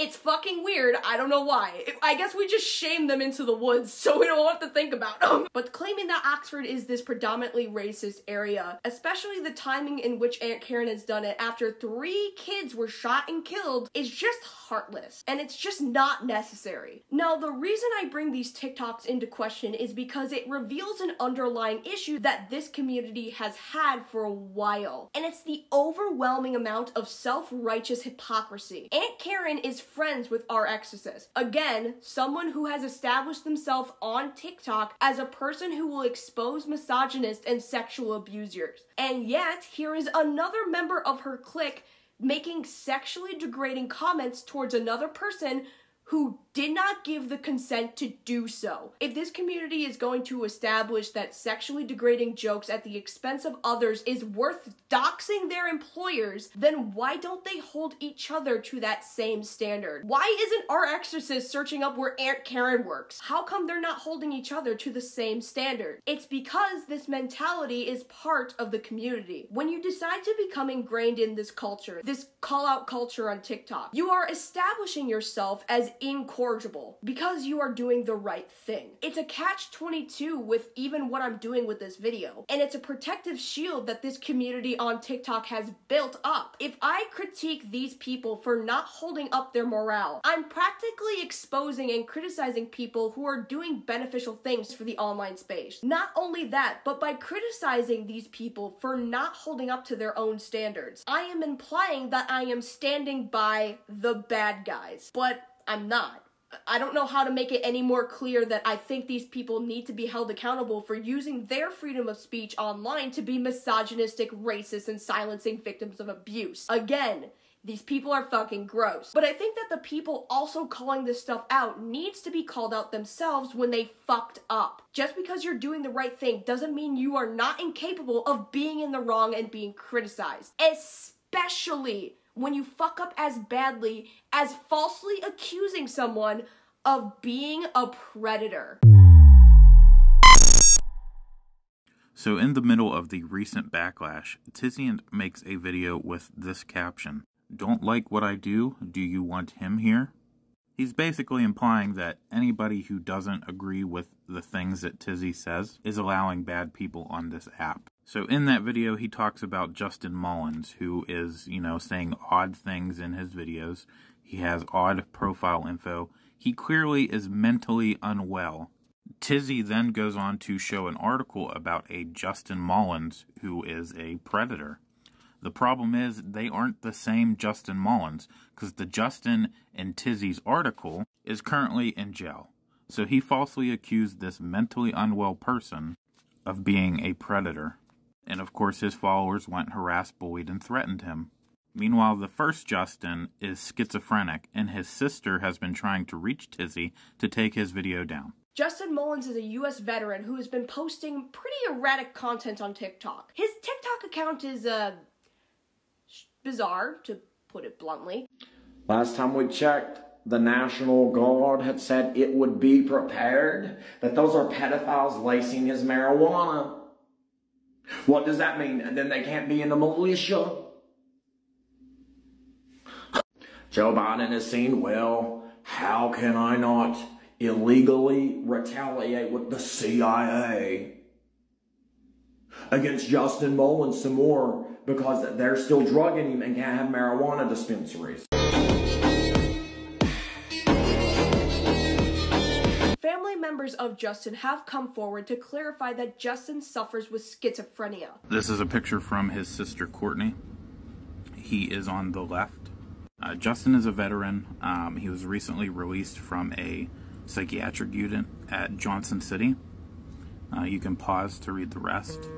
It's fucking weird. I don't know why. I guess we just shame them into the woods so we don't have to think about them. But claiming that Oxford is this predominantly racist area, especially the timing in which Aunt Karen has done it after 3 kids were shot and killed, is just heartless. And it's just not necessary. Now, the reason I bring these TikToks into question is because it reveals an underlying issue that this community has had for a while. And it's the overwhelming amount of self-righteous hypocrisy. Aunt Karen is friends with our exorcist. Again, someone who has established themselves on TikTok as a person who will expose misogynists and sexual abusers. And yet, here is another member of her clique making sexually degrading comments towards another person who did not give the consent to do so. If this community is going to establish that sexually degrading jokes at the expense of others is worth doxing their employers, then why don't they hold each other to that same standard? Why isn't our exorcist searching up where Aunt Karen works? How come they're not holding each other to the same standard? It's because this mentality is part of the community. When you decide to become ingrained in this culture, this call-out culture on TikTok, you are establishing yourself as incorrigible because you are doing the right thing. It's a catch-22 with even what I'm doing with this video, and it's a protective shield that this community on TikTok has built up. If I critique these people for not holding up their morale, I'm practically exposing and criticizing people who are doing beneficial things for the online space. Not only that, but by criticizing these people for not holding up to their own standards, I am implying that I am standing by the bad guys, but I'm not. I don't know how to make it any more clear that I think these people need to be held accountable for using their freedom of speech online to be misogynistic, racist, and silencing victims of abuse. Again, these people are fucking gross. But I think that the people also calling this stuff out needs to be called out themselves when they fucked up. Just because you're doing the right thing doesn't mean you are not incapable of being in the wrong and being criticized. Especially when you fuck up as badly as falsely accusing someone of being a predator. So in the middle of the recent backlash, Tizzy makes a video with this caption: "Don't like what I do? Do you want him here?" He's basically implying that anybody who doesn't agree with the things that Tizzy says is allowing bad people on this app. So in that video, he talks about Justin Mullins, who is, saying odd things in his videos. He has odd profile info. He clearly is mentally unwell. Tizzy then goes on to show an article about a Justin Mullins who is a predator. The problem is they aren't the same Justin Mullins, because the Justin in Tizzy's article is currently in jail. So he falsely accused this mentally unwell person of being a predator. And of course his followers went harassed, bullied, and threatened him. Meanwhile, the first Justin is schizophrenic, and his sister has been trying to reach Tizzy to take his video down. Justin Mullins is a US veteran who has been posting pretty erratic content on TikTok. His TikTok account is, bizarre, to put it bluntly. Last time we checked, the National Guard had said it would be prepared, that those are pedophiles lacing his marijuana. What does that mean? And then they can't be in the militia? Joe Biden is saying, well, how can I not illegally retaliate with the CIA against Justin Mullins some more because they're still drugging him and can't have marijuana dispensaries? Family members of Justin have come forward to clarify that Justin suffers with schizophrenia. This is a picture from his sister Courtney. He is on the left. Justin is a veteran. He was recently released from a psychiatric unit at Johnson City. You can pause to read the rest.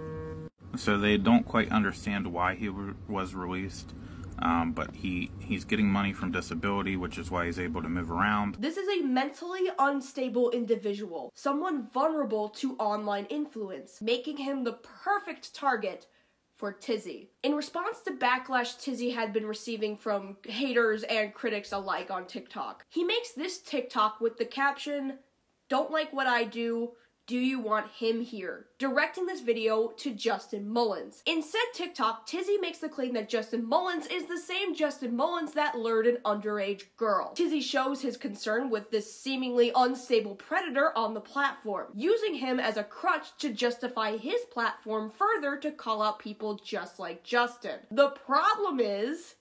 So they don't quite understand why he was released, but he's getting money from disability, which is why he's able to move around. This is a mentally unstable individual, someone vulnerable to online influence, making him the perfect target for Tizzy. In response to backlash Tizzy had been receiving from haters and critics alike on TikTok, he makes this TikTok with the caption, "Don't like what I do, do you want him here?" directing this video to Justin Mullins. In said TikTok, Tizzy makes the claim that Justin Mullins is the same Justin Mullins that lured an underage girl. Tizzy shows his concern with this seemingly unstable predator on the platform, using him as a crutch to justify his platform further to call out people just like Justin. The problem is,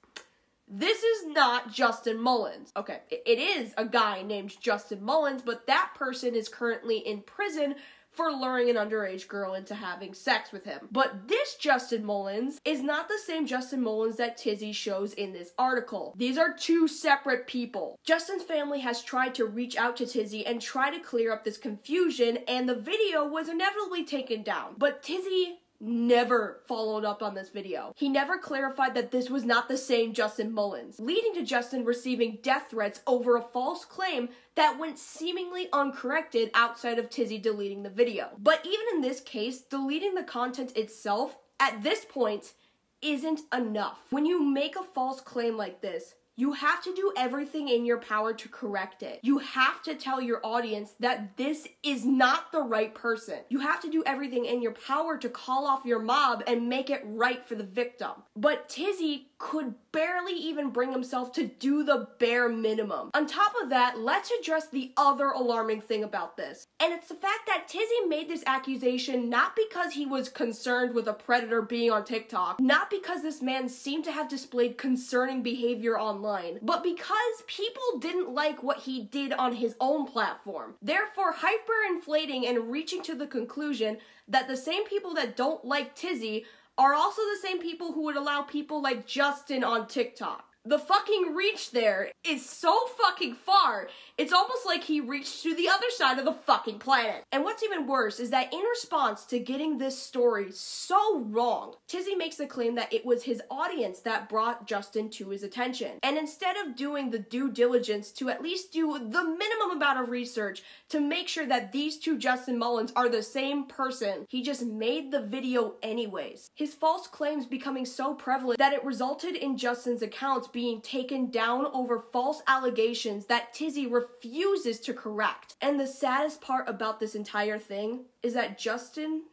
this is not Justin Mullins. Okay, it is a guy named Justin Mullins, but that person is currently in prison for luring an underage girl into having sex with him. But this Justin Mullins is not the same Justin Mullins that Tizzy shows in this article. These are two separate people. Justin's family has tried to reach out to Tizzy and try to clear up this confusion, and the video was inevitably taken down. But Tizzy never followed up on this video. He never clarified that this was not the same Justin Mullins, leading to Justin receiving death threats over a false claim that went seemingly uncorrected outside of Tizzy deleting the video. But even in this case, deleting the content itself, at this point, isn't enough. When you make a false claim like this, You have to do everything in your power to correct it. You have to tell your audience that this is not the right person. You have to do everything in your power to call off your mob and make it right for the victim. But Tizzy could barely even bring himself to do the bare minimum. On top of that, let's address the other alarming thing about this. And it's the fact that Tizzy made this accusation not because he was concerned with a predator being on TikTok, not because this man seemed to have displayed concerning behavior online, but because people didn't like what he did on his own platform. Therefore, hyperinflating and reaching to the conclusion that the same people that don't like Tizzy are also the same people who would allow people like Justin on TikTok. The fucking reach there is so fucking far, it's almost like he reached to the other side of the fucking planet. And what's even worse is that in response to getting this story so wrong, Tizzy makes the claim that it was his audience that brought Justin to his attention. And instead of doing the due diligence to at least do the minimum amount of research to make sure that these two Justin Mullins are the same person, he just made the video anyways. His false claims becoming so prevalent that it resulted in Justin's accounts being taken down over false allegations that Tizzy refuses to correct. And the saddest part about this entire thing is that Justin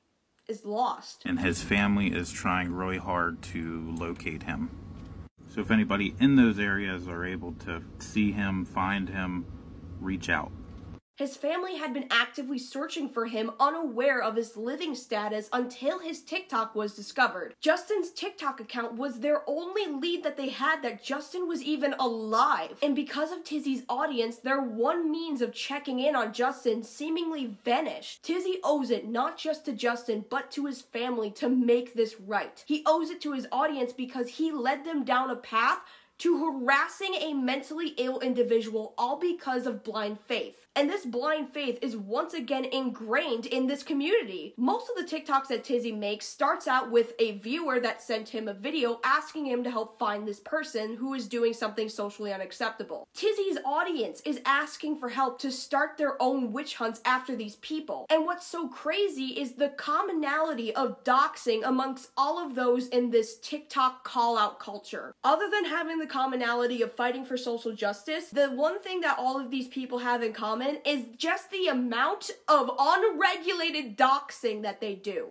is lost. And his family is trying really hard to locate him. So if anybody in those areas are able to see him, find him, reach out. His family had been actively searching for him, unaware of his living status until his TikTok was discovered. Justin's TikTok account was their only lead that they had that Justin was even alive. And because of Tizzy's audience, their one means of checking in on Justin seemingly vanished. Tizzy owes it not just to Justin, but to his family to make this right. He owes it to his audience because he led them down a path to harassing a mentally ill individual, all because of blind faith. And this blind faith is once again ingrained in this community. Most of the TikToks that Tizzy makes starts out with a viewer that sent him a video asking him to help find this person who is doing something socially unacceptable. Tizzy's audience is asking for help to start their own witch hunts after these people. And what's so crazy is the commonality of doxing amongst all of those in this TikTok call-out culture. Other than having the commonality of fighting for social justice, the one thing that all of these people have in common is just the amount of unregulated doxing that they do.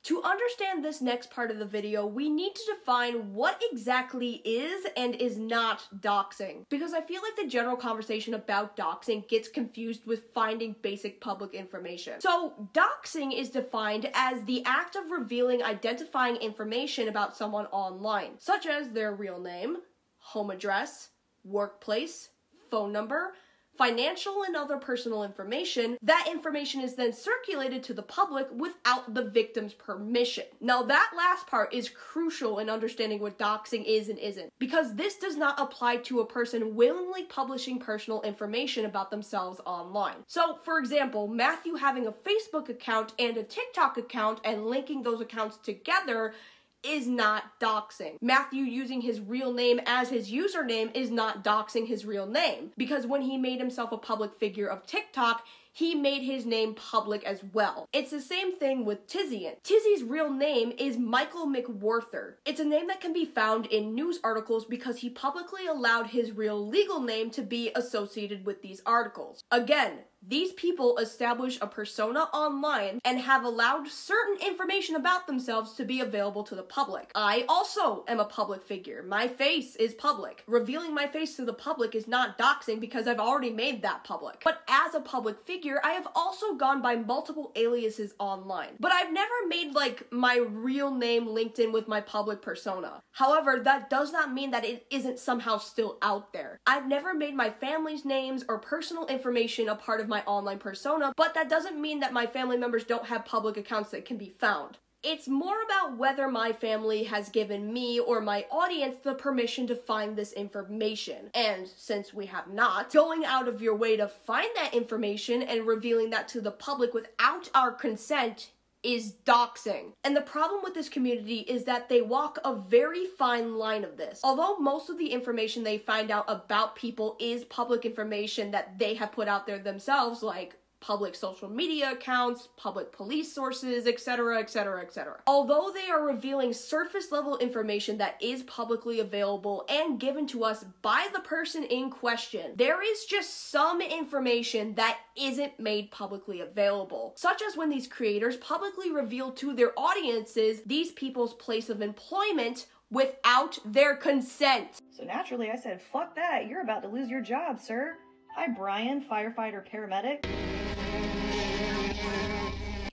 To understand this next part of the video, we need to define what exactly is and is not doxing, because I feel like the general conversation about doxing gets confused with finding basic public information. So, doxing is defined as the act of revealing identifying information about someone online, such as their real name, home address, workplace, phone number, financial and other personal information. That information is then circulated to the public without the victim's permission. Now that last part is crucial in understanding what doxing is and isn't, because this does not apply to a person willingly publishing personal information about themselves online. So for example, Matthew having a Facebook account and a TikTok account and linking those accounts together is not doxing. Matthew using his real name as his username is not doxing his real name, because when he made himself a public figure of TikTok, he made his name public as well. It's the same thing with Tizzy. Tizzy's real name is Michael McWhorter. It's a name that can be found in news articles because he publicly allowed his real legal name to be associated with these articles. Again, these people establish a persona online and have allowed certain information about themselves to be available to the public. I also am a public figure. My face is public. Revealing my face to the public is not doxing because I've already made that public. But as a public figure, I have also gone by multiple aliases online. But I've never made like my real name linked in with my public persona. However, that does not mean that it isn't somehow still out there. I've never made my family's names or personal information a part of my online persona, but that doesn't mean that my family members don't have public accounts that can be found. It's more about whether my family has given me or my audience the permission to find this information. And since we have not, going out of your way to find that information and revealing that to the public without our consent is doxing. And the problem with this community is that they walk a very fine line of this. Although most of the information they find out about people is public information that they have put out there themselves, like public social media accounts, public police sources, etc., etc., etc. Although they are revealing surface-level information that is publicly available and given to us by the person in question, there is just some information that isn't made publicly available, such as when these creators publicly reveal to their audiences these people's place of employment without their consent. So naturally I said, fuck that, you're about to lose your job, sir. Hi, Brian, firefighter, paramedic.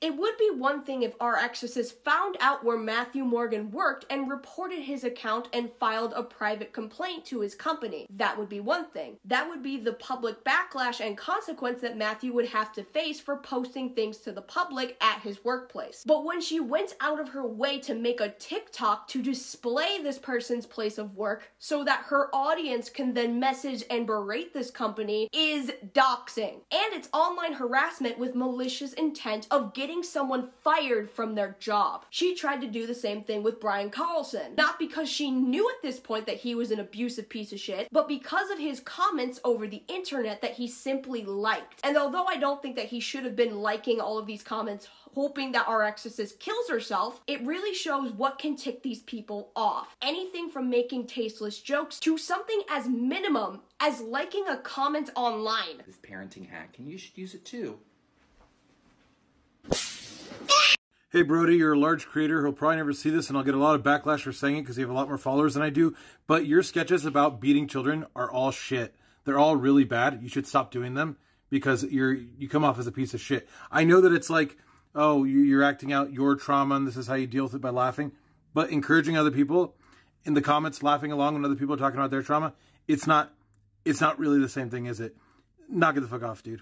It would be one thing if our exorcist found out where Matthew Morgan worked and reported his account and filed a private complaint to his company. That would be one thing. That would be the public backlash and consequence that Matthew would have to face for posting things to the public at his workplace. But when she went out of her way to make a TikTok to display this person's place of work so that her audience can then message and berate this company is doxing. And it's online harassment with malicious intent of getting someone fired from their job. She tried to do the same thing with Brian Carlson, not because she knew at this point that he was an abusive piece of shit, but because of his comments over the internet that he simply liked. And although I don't think that he should have been liking all of these comments hoping that our exorcist kills herself, it really shows what can tick these people off. Anything from making tasteless jokes to something as minimum as liking a comment online. This parenting hack, and you should use it too. Hey Brody, you're a large creator who'll probably never see this, and I'll get a lot of backlash for saying it because you have a lot more followers than I do, but your sketches about beating children are all shit. They're all really bad. You should stop doing them because you come off as a piece of shit. I know that it's like, oh, you're acting out your trauma and this is how you deal with it by laughing, but encouraging other people in the comments, laughing along when other people are talking about their trauma, it's not really the same thing, is it? Knock it the fuck off, dude.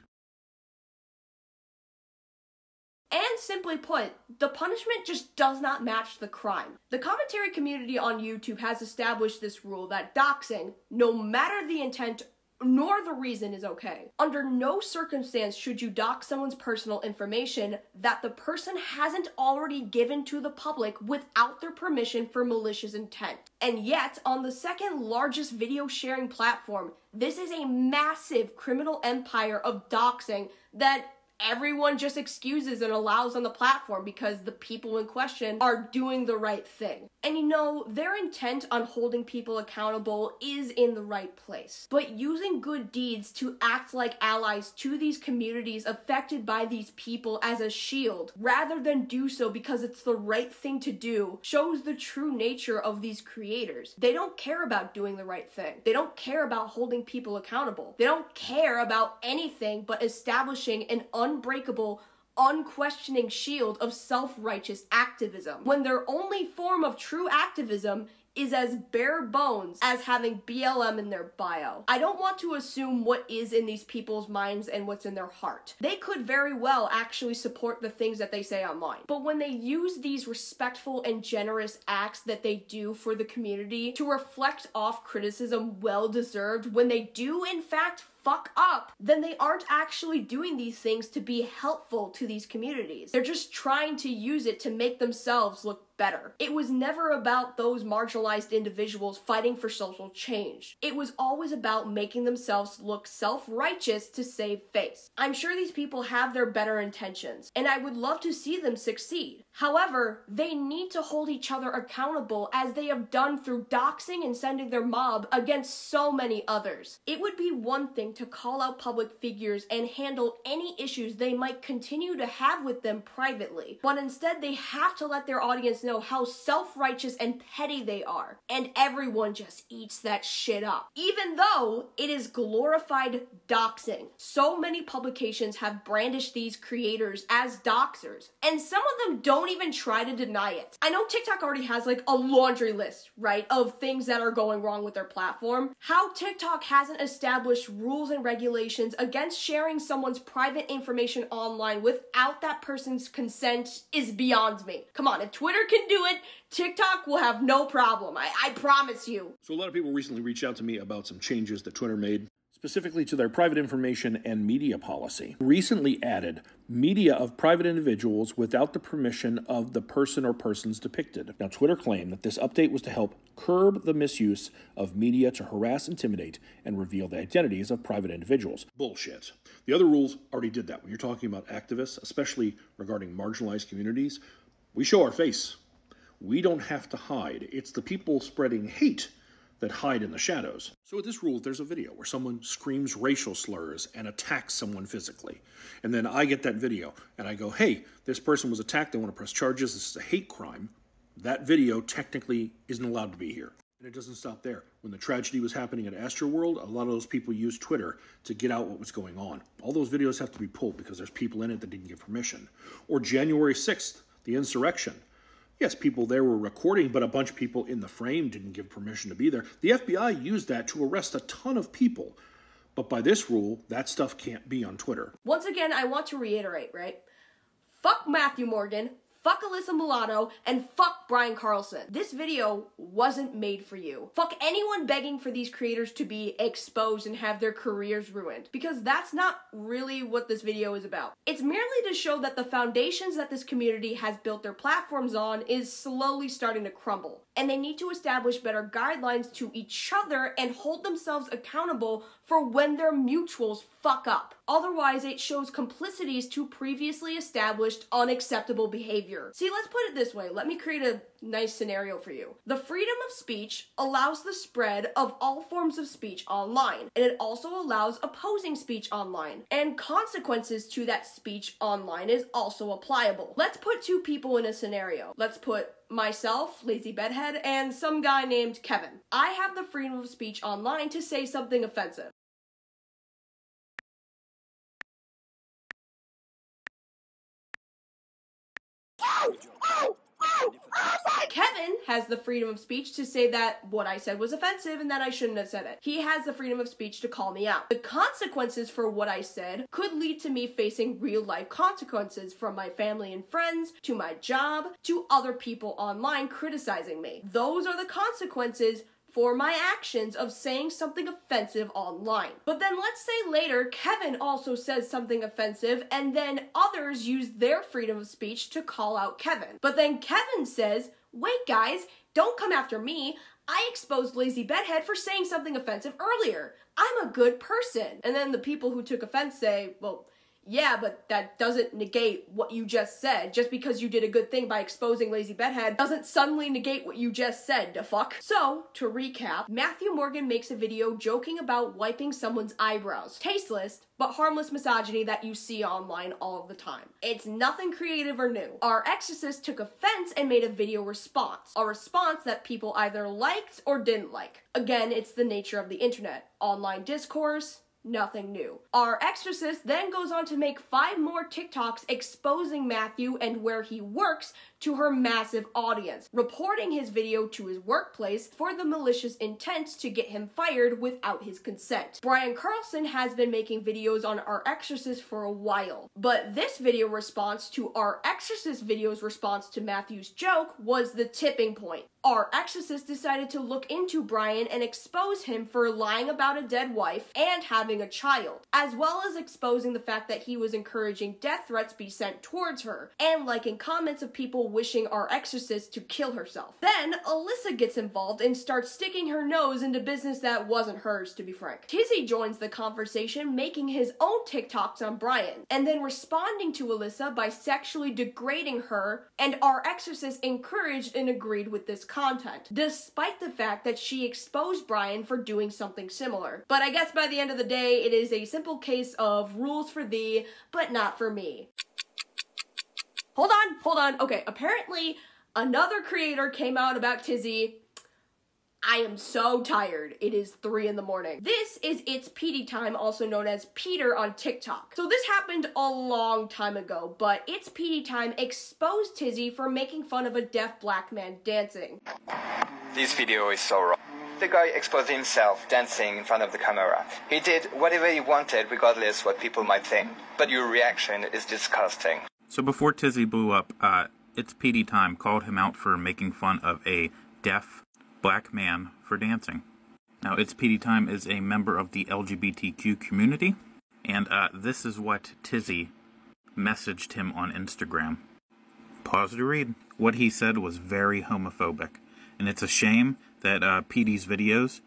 And simply put, the punishment just does not match the crime. The commentary community on YouTube has established this rule that doxing, no matter the intent nor the reason, is okay. Under no circumstance should you dox someone's personal information that the person hasn't already given to the public without their permission for malicious intent. And yet, on the second largest video sharing platform, this is a massive criminal empire of doxing that everyone just excuses and allows on the platform because the people in question are doing the right thing. And you know, their intent on holding people accountable is in the right place. But using good deeds to act like allies to these communities affected by these people as a shield, rather than do so because it's the right thing to do, shows the true nature of these creators. They don't care about doing the right thing. They don't care about holding people accountable. They don't care about anything but establishing an unbreakable, unquestioning shield of self-righteous activism, when their only form of true activism is as bare bones as having BLM in their bio. I don't want to assume what is in these people's minds and what's in their heart. They could very well actually support the things that they say online. But when they use these respectful and generous acts that they do for the community to reflect off criticism well-deserved, when they do in fact fuck up, then they aren't actually doing these things to be helpful to these communities. They're just trying to use it to make themselves look better. It was never about those marginalized individuals fighting for social change. It was always about making themselves look self-righteous to save face. I'm sure these people have their better intentions, and I would love to see them succeed. However, they need to hold each other accountable as they have done through doxing and sending their mob against so many others. It would be one thing to call out public figures and handle any issues they might continue to have with them privately, but instead they have to let their audience know how self-righteous and petty they are, and everyone just eats that shit up, even though it is glorified doxing. So many publications have brandished these creators as doxers, and some of them don't even try to deny it. I know TikTok already has like a laundry list, right, of things that are going wrong with their platform. How TikTok hasn't established rules and regulations against sharing someone's private information online without that person's consent is beyond me. Come on, if Twitter can do it, TikTok will have no problem. I promise you. So a lot of people recently reached out to me about some changes that Twitter made, specifically to their private information and media policy, recently added media of private individuals without the permission of the person or persons depicted. Now, Twitter claimed that this update was to help curb the misuse of media to harass, intimidate, and reveal the identities of private individuals. Bullshit. The other rules already did that. When you're talking about activists, especially regarding marginalized communities, we show our face. We don't have to hide. It's the people spreading hate that hide in the shadows. So with this rule, there's a video where someone screams racial slurs and attacks someone physically. And then I get that video and I go, hey, this person was attacked. They want to press charges. This is a hate crime. That video technically isn't allowed to be here. And it doesn't stop there. When the tragedy was happening at Astroworld, a lot of those people used Twitter to get out what was going on. All those videos have to be pulled because there's people in it that didn't give permission. Or January 6th, the insurrection. Yes, people there were recording, but a bunch of people in the frame didn't give permission to be there. The FBI used that to arrest a ton of people. But by this rule, that stuff can't be on Twitter. Once again, I want to reiterate, right? Fuck Matthew Morgan, fuck Alyssa Milano, and fuck Brian Carlson. This video wasn't made for you. Fuck anyone begging for these creators to be exposed and have their careers ruined, because that's not really what this video is about. It's merely to show that the foundations that this community has built their platforms on is slowly starting to crumble, and they need to establish better guidelines to each other and hold themselves accountable for when their mutuals fuck up. Otherwise, it shows complicities to previously established unacceptable behavior. See, let's put it this way. Let me create a nice scenario for you. The freedom of speech allows the spread of all forms of speech online, and it also allows opposing speech online, and consequences to that speech online is also applicable. Let's put two people in a scenario. Let's put myself, Lazy Bedhead, and some guy named Kevin. I have the freedom of speech online to say something offensive. Kevin has the freedom of speech to say that what I said was offensive and that I shouldn't have said it. He has the freedom of speech to call me out. The consequences for what I said could lead to me facing real life consequences, from my family and friends, to my job, to other people online criticizing me. Those are the consequences for my actions of saying something offensive online. But then let's say later Kevin also says something offensive, and then others use their freedom of speech to call out Kevin. But then Kevin says, wait guys, don't come after me. I exposed Lazy Bedhead for saying something offensive earlier. I'm a good person. And then the people who took offense say, well, yeah, but that doesn't negate what you just said. Just because you did a good thing by exposing Lazy Bedhead doesn't suddenly negate what you just said, da fuck. So, to recap, Matthew Morgan makes a video joking about wiping someone's eyebrows. Tasteless, but harmless misogyny that you see online all of the time. It's nothing creative or new. Our exorcist took offense and made a video response. A response that people either liked or didn't like. Again, it's the nature of the internet. Online discourse, nothing new. Our exorcist then goes on to make 5 more TikToks exposing Matthew and where he works to her massive audience, reporting his video to his workplace for the malicious intent to get him fired without his consent. Brian Carlson has been making videos on Our Exorcist for a while, but this video response to Our Exorcist video's response to Matthew's joke was the tipping point. Our Exorcist decided to look into Brian and expose him for lying about a dead wife and having a child, as well as exposing the fact that he was encouraging death threats be sent towards her, and liking comments of people wishing Our Exorcist to kill herself. Then, Alyssa gets involved and starts sticking her nose into business that wasn't hers, to be frank. Tizzy joins the conversation, making his own TikToks on Brian, and then responding to Alyssa by sexually degrading her, and Our Exorcist encouraged and agreed with this content, despite the fact that she exposed Brian for doing something similar. But I guess by the end of the day, it is a simple case of rules for thee, but not for me. Hold on. Okay, apparently another creator came out about Tizzy. I am so tired. It is 3 in the morning. This is It's PD Time, also known as Peter on TikTok. So this happened a long time ago, but It's PD Time exposed Tizzy for making fun of a deaf black man dancing. This video is so wrong. The guy exposed himself dancing in front of the camera. He did whatever he wanted, regardless what people might think. But your reaction is disgusting. So before Tizzy blew up, It's PD Time called him out for making fun of a deaf black man for dancing. Now, It's PD Time is a member of the LGBTQ community, and this is what Tizzy messaged him on Instagram. Pause to read. What he said was very homophobic, and it's a shame that PD's videos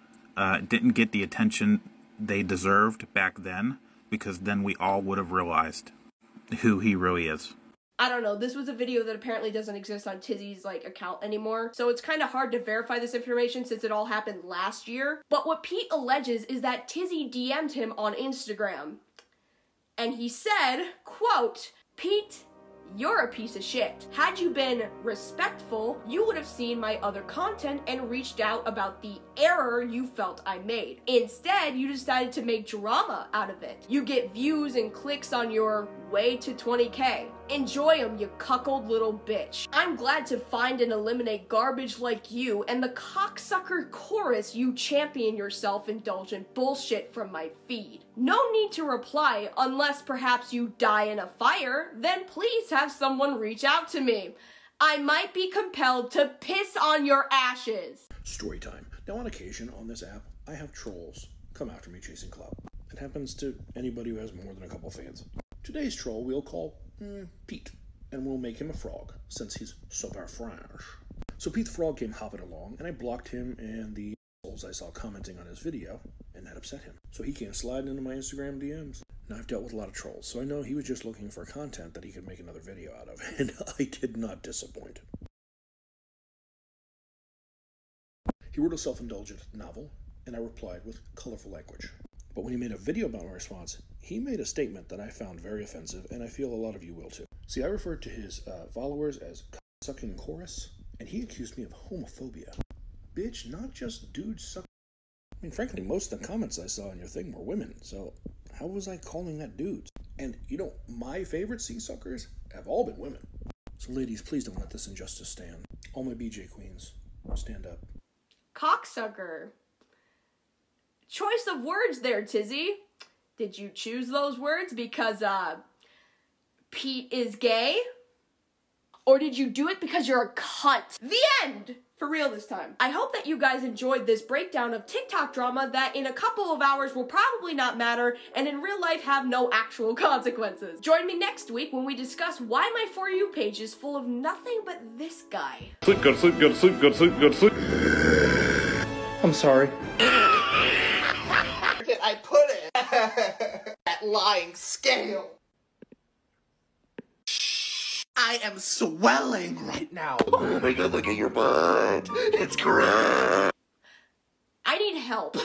didn't get the attention they deserved back then, because then we all would have realized who he really is. I don't know, this was a video that apparently doesn't exist on Tizzy's, account anymore, so it's kind of hard to verify this information since it all happened last year. But what Pete alleges is that Tizzy DM'd him on Instagram. And he said, quote, "Pete, you're a piece of shit. Had you been respectful, you would have seen my other content and reached out about the error you felt I made. Instead, you decided to make drama out of it. You get views and clicks on your way to 20K. Enjoy them, you cuckold little bitch. I'm glad to find and eliminate garbage like you and the cocksucker chorus you champion your self-indulgent bullshit from my feed. No need to reply unless perhaps you die in a fire, then please have someone reach out to me. I might be compelled to piss on your ashes." Story time. Now, on occasion on this app, I have trolls come after me chasing clout. It happens to anybody who has more than a couple fans. Today's troll we'll call Pete, and we'll make him a frog, since he's super fresh. So Pete the Frog came hopping along, and I blocked him and the assholes I saw commenting on his video, and that upset him. So he came sliding into my Instagram DMs. Now, I've dealt with a lot of trolls, so I know he was just looking for content that he could make another video out of, and I did not disappoint. He wrote a self-indulgent novel, and I replied with colorful language. But when he made a video about my response, he made a statement that I found very offensive, and I feel a lot of you will too. See, I referred to his followers as sucking chorus, and he accused me of homophobia. Bitch, not just dudes suck. I mean, frankly, most of the comments I saw on your thing were women, so how was I calling that dudes? And, my favorite sea suckers have all been women. So ladies, please don't let this injustice stand. All my BJ queens, stand up. Cocksucker. Choice of words there, Tizzy. Did you choose those words because, Pete is gay? Or did you do it because you're a cunt? The end! For real this time. I hope that you guys enjoyed this breakdown of TikTok drama that in a couple of hours will probably not matter and in real life have no actual consequences. Join me next week when we discuss why my For You page is full of nothing but this guy. Sleep, go to sleep, go to sleep, go to sleep, go to sleep. I'm sorry. Where did I put it? That lying scale. I am swelling right now. Oh my god, look at your butt. It's correct. I need help.